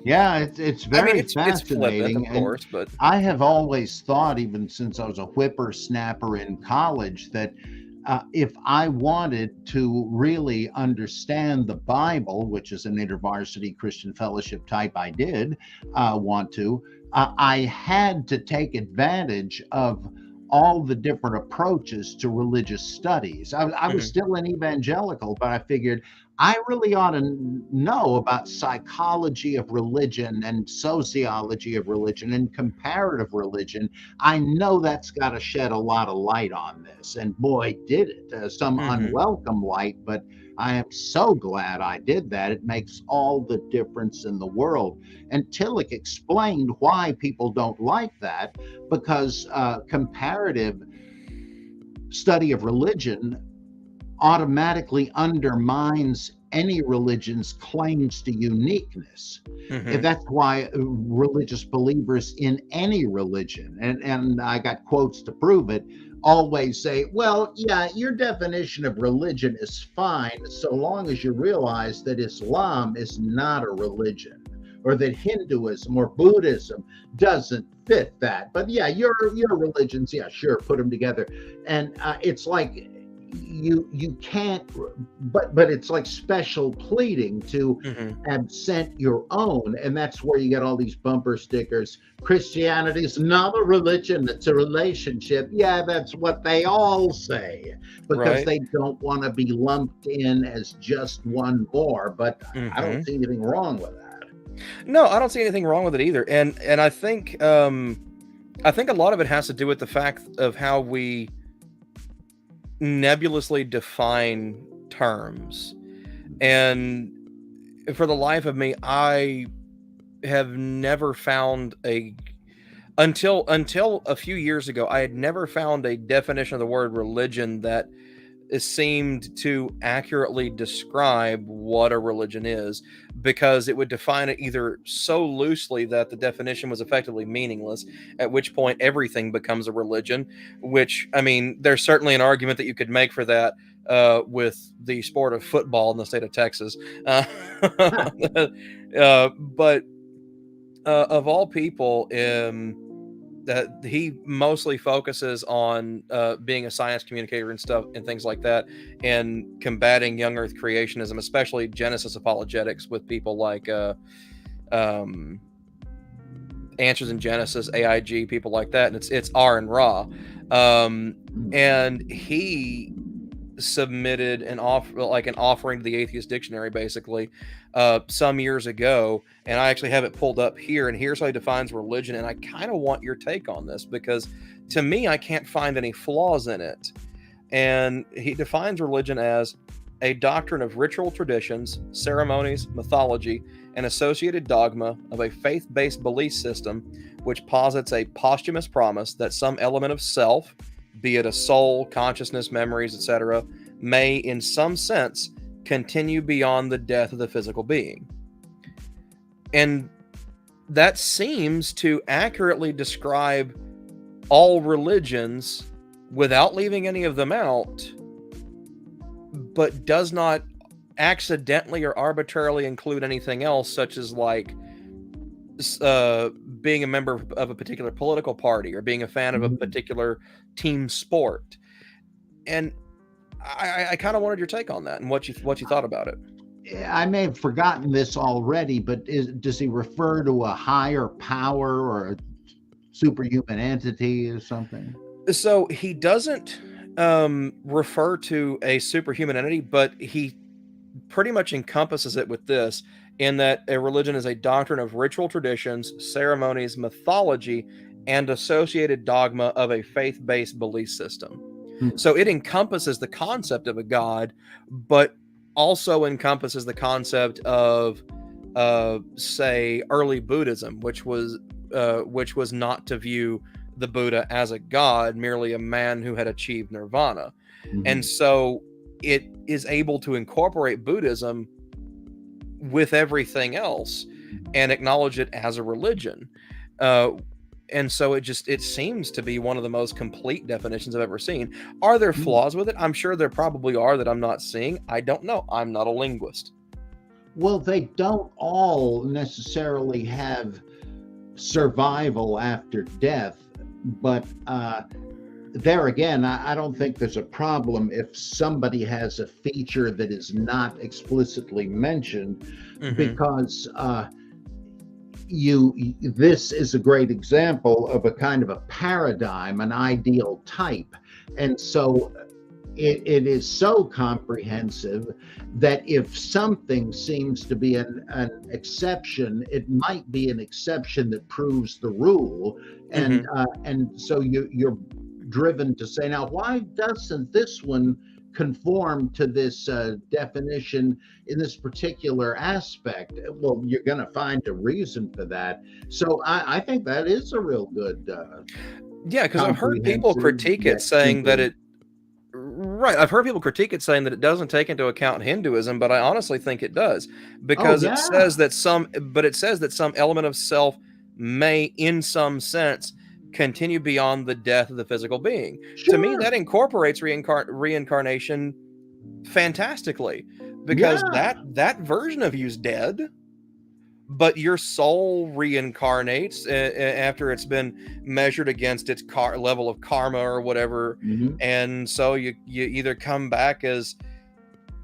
Yeah, it's very fascinating. It's flippant, of course, but I have always thought, even since I was a whippersnapper in college, that if I wanted to really understand the Bible, which is an intervarsity Christian fellowship type I did want to, I had to take advantage of all the different approaches to religious studies. I was still an evangelical, but I figured I really ought to know about psychology of religion and sociology of religion and comparative religion. I know that's got to shed a lot of light on this. And boy, did it. Some unwelcome light, but I am so glad I did that. It makes all the difference in the world. And Tillich explained why people don't like that, because comparative study of religion automatically undermines any religion's claims to uniqueness. That's why religious believers in any religion, and I got quotes to prove it, always say, well, yeah, your definition of religion is fine so long as you realize that Islam is not a religion, or that Hinduism or Buddhism doesn't fit that. But yeah, your religions, yeah, sure, put them together. And it's like you can't, but it's like special pleading to absent your own. And that's where you get all these bumper stickers. Christianity is not a religion, it's a relationship. Yeah, that's what they all say, because they don't want to be lumped in as just one more. But I don't see anything wrong with that. No, I don't see anything wrong with it either. And I think a lot of it has to do with the fact of how we nebulously define terms. And for the life of me, I have never found until a few years ago, I had never found a definition of the word religion that seemed to accurately describe what a religion is, because it would define it either so loosely that the definition was effectively meaningless, at which point everything becomes a religion, which, I mean, there's certainly an argument that you could make for that with the sport of football in the state of Texas. But of all people, that he mostly focuses on being a science communicator and stuff and things like that, and combating young earth creationism, especially Genesis apologetics, with people like Answers in Genesis, AIG, people like that. And it's R and Ra. And he submitted an offering to the Atheist Dictionary, basically, some years ago, and I actually have it pulled up here. And here's how he defines religion. And I kind of want your take on this, because to me, I can't find any flaws in it. And he defines religion as a doctrine of ritual traditions, ceremonies, mythology, and associated dogma of a faith-based belief system which posits a posthumous promise that some element of self, be it a soul, consciousness, memories, etc., may, in some sense, continue beyond the death of the physical being. And that seems to accurately describe all religions without leaving any of them out, but does not accidentally or arbitrarily include anything else, such as like being a member of a particular political party or being a fan of a particular team sport. And I kind of wanted your take on that and what you thought about it. I may have forgotten this already, but does he refer to a higher power or a superhuman entity or something? So he doesn't refer to a superhuman entity, but he pretty much encompasses it with this, in that a religion is a doctrine of ritual traditions, ceremonies, mythology, and associated dogma of a faith-based belief system. So it encompasses the concept of a god, but also encompasses the concept of, say, early Buddhism, which was not to view the Buddha as a god, merely a man who had achieved nirvana. And so it is able to incorporate Buddhism with everything else and acknowledge it as a religion. And so it seems to be one of the most complete definitions I've ever seen. Are there flaws with it? I'm sure there probably are that I'm not seeing. I don't know. I'm not a linguist. Well, they don't all necessarily have survival after death, but there again, I don't think there's a problem if somebody has a feature that is not explicitly mentioned, because this is a great example of a kind of a paradigm, an ideal type. And so it is so comprehensive that if something seems to be an exception, it might be an exception that proves the rule. And so you're driven to say, now, why doesn't this one conform to this definition in this particular aspect? Well, you're going to find a reason for that. So I think that is a real good yeah, because I've heard people critique it, saying that it I've heard people critique it, saying that it doesn't take into account Hinduism, but I honestly think it does, because it says that some element of self may, in some sense, continue beyond the death of the physical being. To me, that incorporates reincarnation fantastically, because that version of you's dead, but your soul reincarnates after it's been measured against its level of karma or whatever. And so you either come back as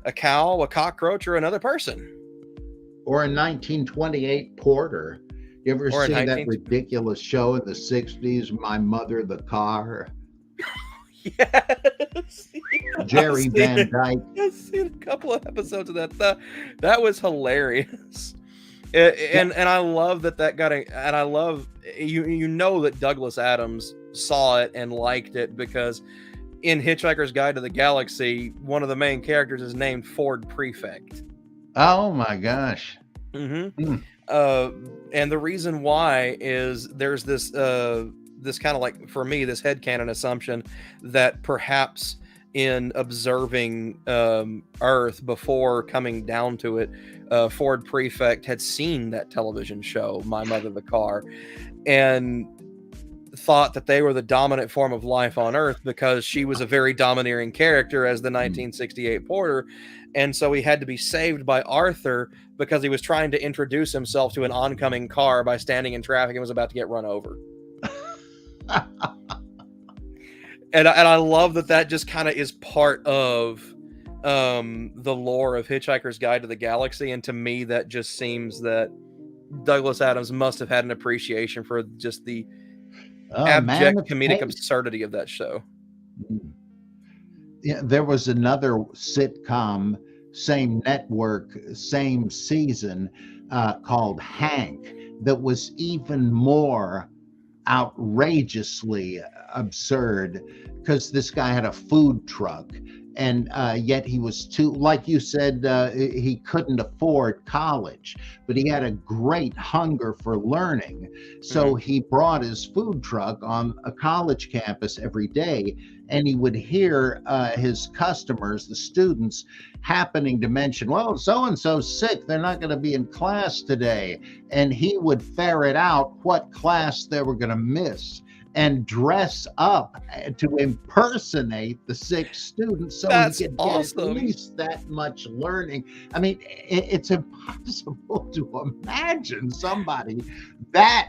a cow, a cockroach, or another person. Or a 1928 Porter. You ever see that ridiculous show in the 60s, My Mother the Car? Yes. Jerry Van Dyke. I've seen a couple of episodes of that. That was hilarious. And I love that got and I love you know that Douglas Adams saw it and liked it, because in Hitchhiker's Guide to the Galaxy, one of the main characters is named Ford Prefect. Oh my gosh. And the reason why is there's this kind of, like, for me, this headcanon assumption that perhaps in observing Earth before coming down to it, Ford Prefect had seen that television show, My Mother the Car, and thought that they were the dominant form of life on Earth, because she was a very domineering character as the 1968 Porter. And so he had to be saved by Arthur, because he was trying to introduce himself to an oncoming car by standing in traffic and was about to get run over. And I love that just kind of is part of the lore of Hitchhiker's Guide to the Galaxy. And to me, that just seems that Douglas Adams must have had an appreciation for just the abject comedic absurdity of that show. Yeah, there was another sitcom, same network, same season, called Hank, that was even more outrageously absurd because this guy had a food truck, and yet he was too, like you said, he couldn't afford college, but he had a great hunger for learning. So he brought his food truck on a college campus every day, and he would hear his customers, the students, happening to mention, well, so and so's sick, they're not going to be in class today, and he would ferret out what class they were going to miss and dress up to impersonate the sick student so That's he could awesome. get at least that much learning. I mean, it's impossible to imagine somebody that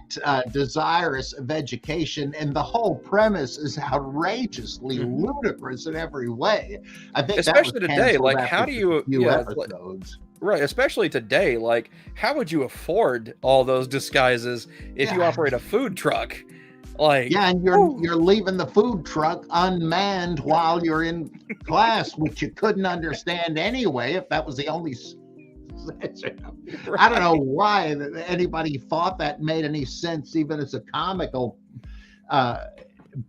desirous of education, and the whole premise is outrageously ludicrous in every way. I think especially that was today, like after how do you a few yeah, episodes. right, especially today, like how would you afford all those disguises if you operate a food truck? Like, yeah, and you're leaving the food truck unmanned while you're in class, which you couldn't understand anyway if that was the only session. right. I don't know why anybody thought that made any sense, even as a comical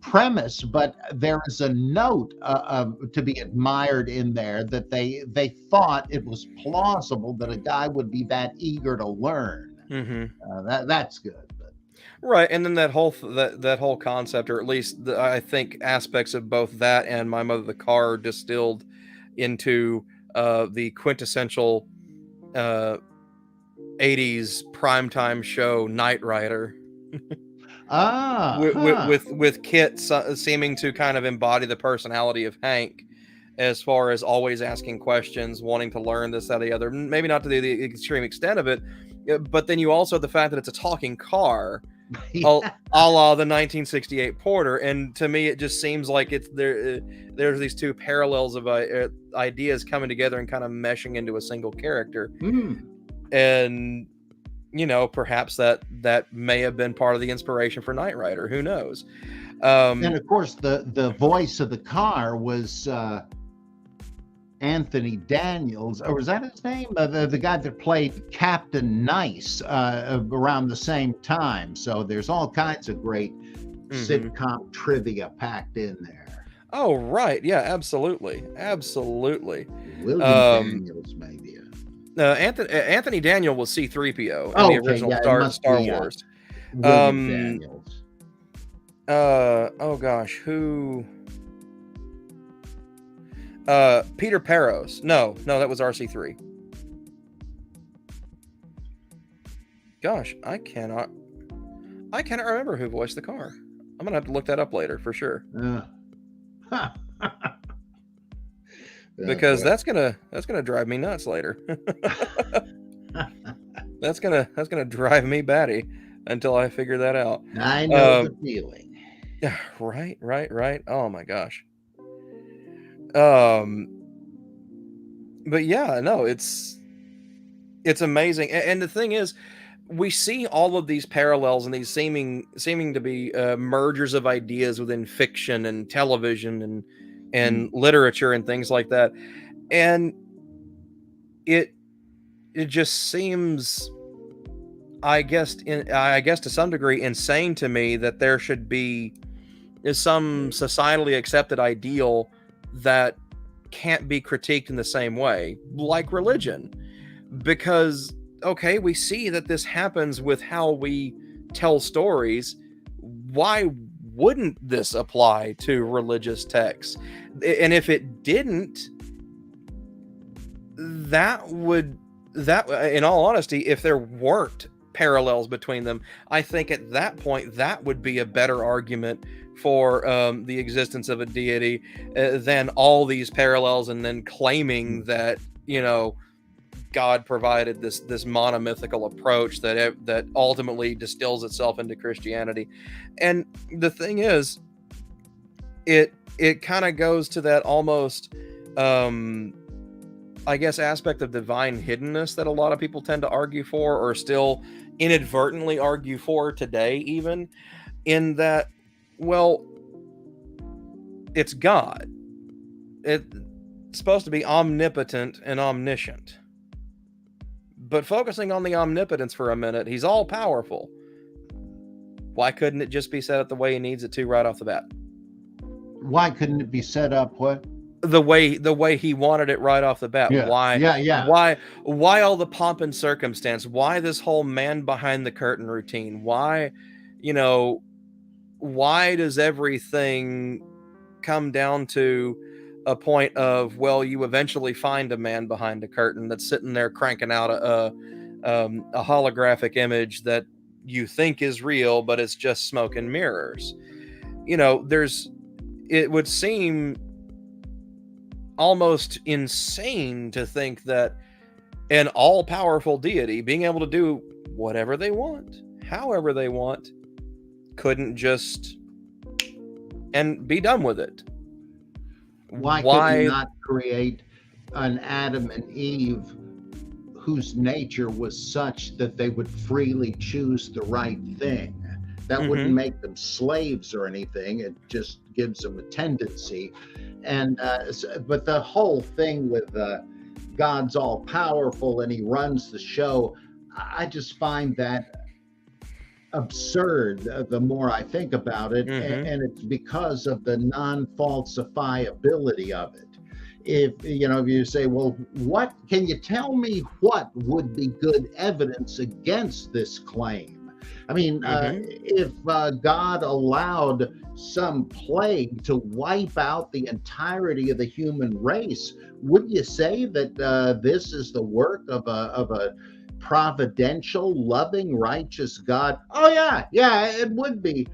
premise, but there is a note to be admired in there that they thought it was plausible that a guy would be that eager to learn. That's good. Right, and then that whole concept, or at least I think aspects of both that and My Mother the Car, distilled into the quintessential 80s primetime show Knight Rider. With Kit seeming to kind of embody the personality of Hank, as far as always asking questions, wanting to learn this, that, or the other. Maybe not to the extreme extent of it, but then you also have the fact that it's a talking car. A la the 1968 Porter, and to me it just seems like it's there's these two parallels of ideas coming together and kind of meshing into a single character. And perhaps that may have been part of the inspiration for Knight Rider, who knows. And of course the voice of the car was Anthony Daniels, or was that his name? The guy that played Captain Nice around the same time. So there's all kinds of great sitcom trivia packed in there. Oh, right. Yeah, absolutely. William Daniels, maybe. Anthony Daniel was C-3PO in the original Star Wars. William Daniels. Oh gosh, who? Peter Peros. No, that was RC3. Gosh, I cannot remember who voiced the car. I'm gonna have to look that up later for sure. Because that's gonna drive me nuts later. that's gonna drive me batty until I figure that out. I know the feeling. Yeah, right. Oh my gosh. But yeah, no, it's amazing. And the thing is, we see all of these parallels and these seeming to be mergers of ideas within fiction and television and literature and things like that. And it just seems, I guess to some degree, insane to me that there should be some societally accepted ideal that can't be critiqued in the same way, like religion. Because, okay, we see that this happens with how we tell stories. Why wouldn't this apply to religious texts? And if it didn't, that in all honesty, if there weren't parallels between them, I think at that point that would be a better argument for the existence of a deity than all these parallels and then claiming that God provided this monomythical approach that ultimately distills itself into Christianity. And the thing is, it kind of goes to that almost I guess aspect of divine hiddenness that a lot of people tend to argue for, or still inadvertently argue for today, even, in that, well, it's God. it's supposed to be omnipotent and omniscient. But focusing on the omnipotence for a minute, he's all powerful. Why couldn't it just be set up the way he needs it to right off the bat? Why couldn't it be set up what? The way he wanted it right off the bat. Yeah. Why? Yeah. Why all the pomp and circumstance? Why this whole man behind the curtain routine? Why, why does everything come down to a point of, well, you eventually find a man behind a curtain that's sitting there cranking out a holographic image that you think is real, but it's just smoke and mirrors. It would seem almost insane to think that an all-powerful deity being able to do whatever they want, however they want, couldn't just and be done with it. Why could he not create an Adam and Eve whose nature was such that they would freely choose the right thing? That wouldn't make them slaves or anything. It just gives them a tendency. And but the whole thing with God's all powerful and he runs the show, I just find that absurd the more I think about it. And it's because of the non-falsifiability of it. If you say, well, what can you tell me what would be good evidence against this claim? I mean, if God allowed some plague to wipe out the entirety of the human race, would you say that this is the work of a providential, loving, righteous God? Oh, yeah, it would be.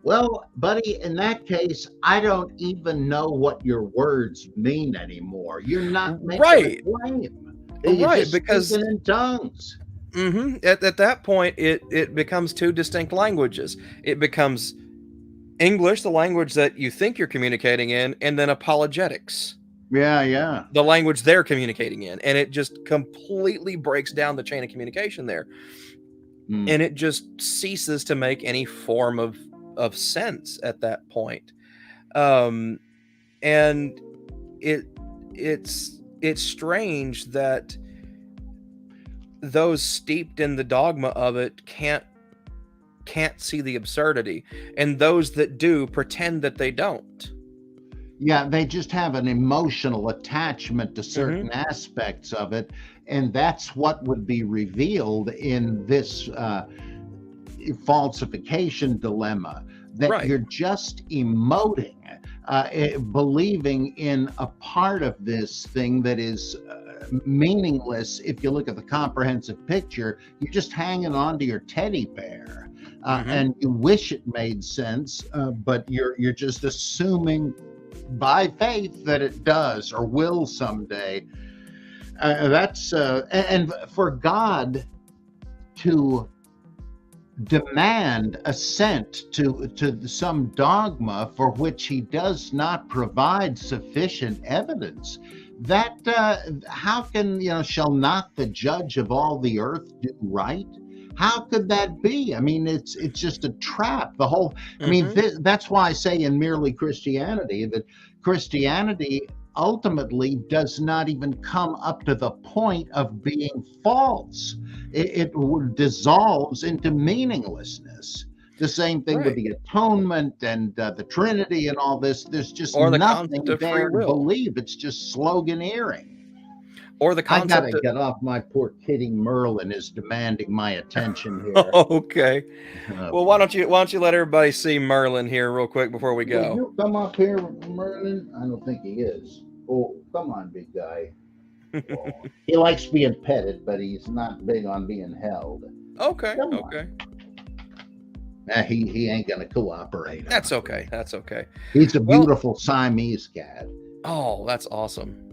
Well, buddy, in that case, I don't even know what your words mean anymore. You're not making a claim. You're just speaking in tongues. At that point, it becomes two distinct languages. It becomes English, the language that you think you're communicating in, and then apologetics. Yeah. The language they're communicating in. And it just completely breaks down the chain of communication there. And it just ceases to make any form of sense at that point. And it's strange that those steeped in the dogma of it can't see the absurdity, and those that do pretend that they don't. Yeah, they just have an emotional attachment to certain aspects of it, and that's what would be revealed in this falsification dilemma, that you're just emoting, believing in a part of this thing that is meaningless. If you look at the comprehensive picture, you're just hanging on to your teddy bear, and you wish it made sense, but you're just assuming by faith that it does or will someday. That's and for God to demand assent to some dogma for which he does not provide sufficient evidence, that how can, shall not the judge of all the earth do right? How could that be? I mean, it's just a trap. The whole, I mean, that's why I say in merely Christianity that Christianity ultimately does not even come up to the point of being false. It dissolves into meaninglessness. The same thing with the atonement and the Trinity and all this. There's just nothing there to believe. It's just sloganeering. Or the concept. I gotta get off. My poor kitty Merlin is demanding my attention here. Okay. Well, why don't you let everybody see Merlin here real quick before we go? Will you come up here, Merlin? I don't think he is. Oh, come on, big guy. Oh, he likes being petted, but he's not big on being held. Okay. He ain't gonna cooperate. That's okay. He's a beautiful Siamese cat. Oh, that's awesome.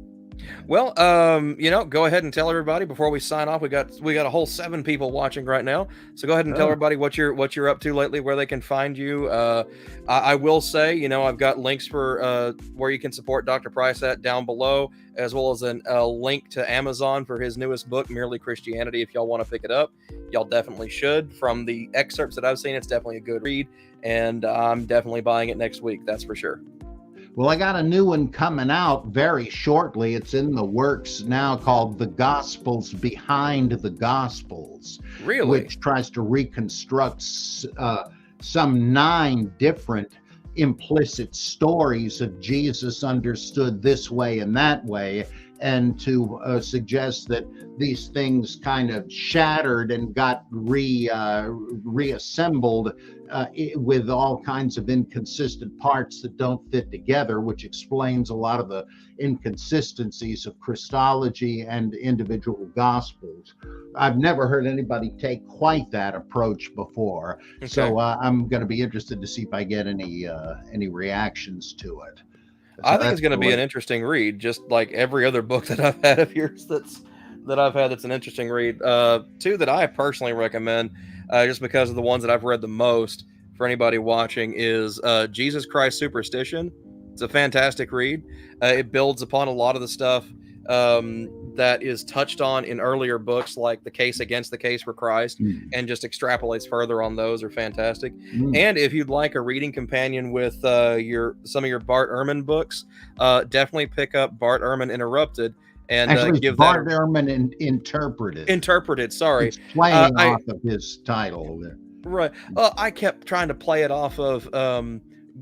Well, go ahead and tell everybody before we sign off. We got a whole 7 people watching right now. So go ahead and tell everybody what you're up to lately, where they can find you. I will say, I've got links for where you can support Dr. Price at down below, as well as a link to Amazon for his newest book, Merely Christianity. If y'all want to pick it up, y'all definitely should. From the excerpts that I've seen, it's definitely a good read, and I'm definitely buying it next week. That's for sure. Well, I got a new one coming out very shortly. It's in the works now, called The Gospels Behind the Gospels, Really? which tries to reconstruct some 9 different implicit stories of Jesus understood this way and that way, and to suggest that these things kind of shattered and got reassembled with all kinds of inconsistent parts that don't fit together, which explains a lot of the inconsistencies of Christology and individual gospels. I've never heard anybody take quite that approach before, Okay. so I'm going to be interested to see if I get any reactions to it. I think it's going to be an interesting read, just like every other book that I've had of yours that's an interesting read. 2 that I personally recommend, just because of the ones that I've read the most for anybody watching, is Jesus Christ Superstition. It's a fantastic read. It builds upon a lot of the stuff that is touched on in earlier books, like The Case Against the Case for Christ, and just extrapolates further on those. Are fantastic. And if you'd like a reading companion with some of your Bart Ehrman books, definitely pick up Bart Ehrman Interrupted. And actually, give Bart that Ehrman Interpreted. Interpreted, sorry. It's playing off of his title. Right. I kept trying to play it off of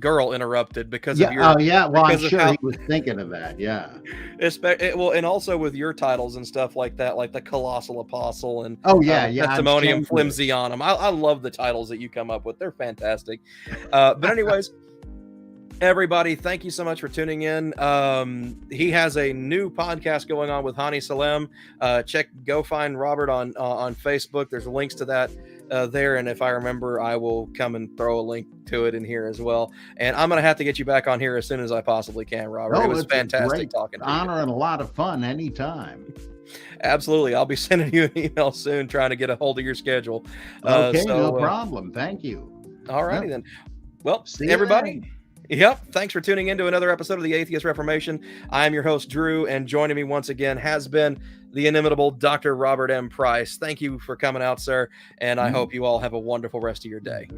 Girl Interrupted because of your. Oh yeah, well, I'm sure he was thinking of that. Yeah. Well, and also with your titles and stuff like that, like the Colossal Apostle and Testimonium Flimsianum. I love the titles that you come up with; they're fantastic. But anyways, everybody, thank you so much for tuning in. He has a new podcast going on with Hani Salem. Go find Robert on Facebook. There's links to that there, and if I remember, I will come and throw a link to it in here as well. And I'm gonna have to get you back on here as soon as I possibly can, Robert. It was fantastic talking to you. Honor and a lot of fun anytime. Absolutely. I'll be sending you an email soon trying to get a hold of your schedule. Okay, no problem. Thank you. All righty then. Well, everybody. Yep. Thanks for tuning in to another episode of the Atheist Reformation. I am your host, Drew, and joining me once again has been the inimitable Dr. Robert M. Price. Thank you for coming out, sir, and I hope you all have a wonderful rest of your day.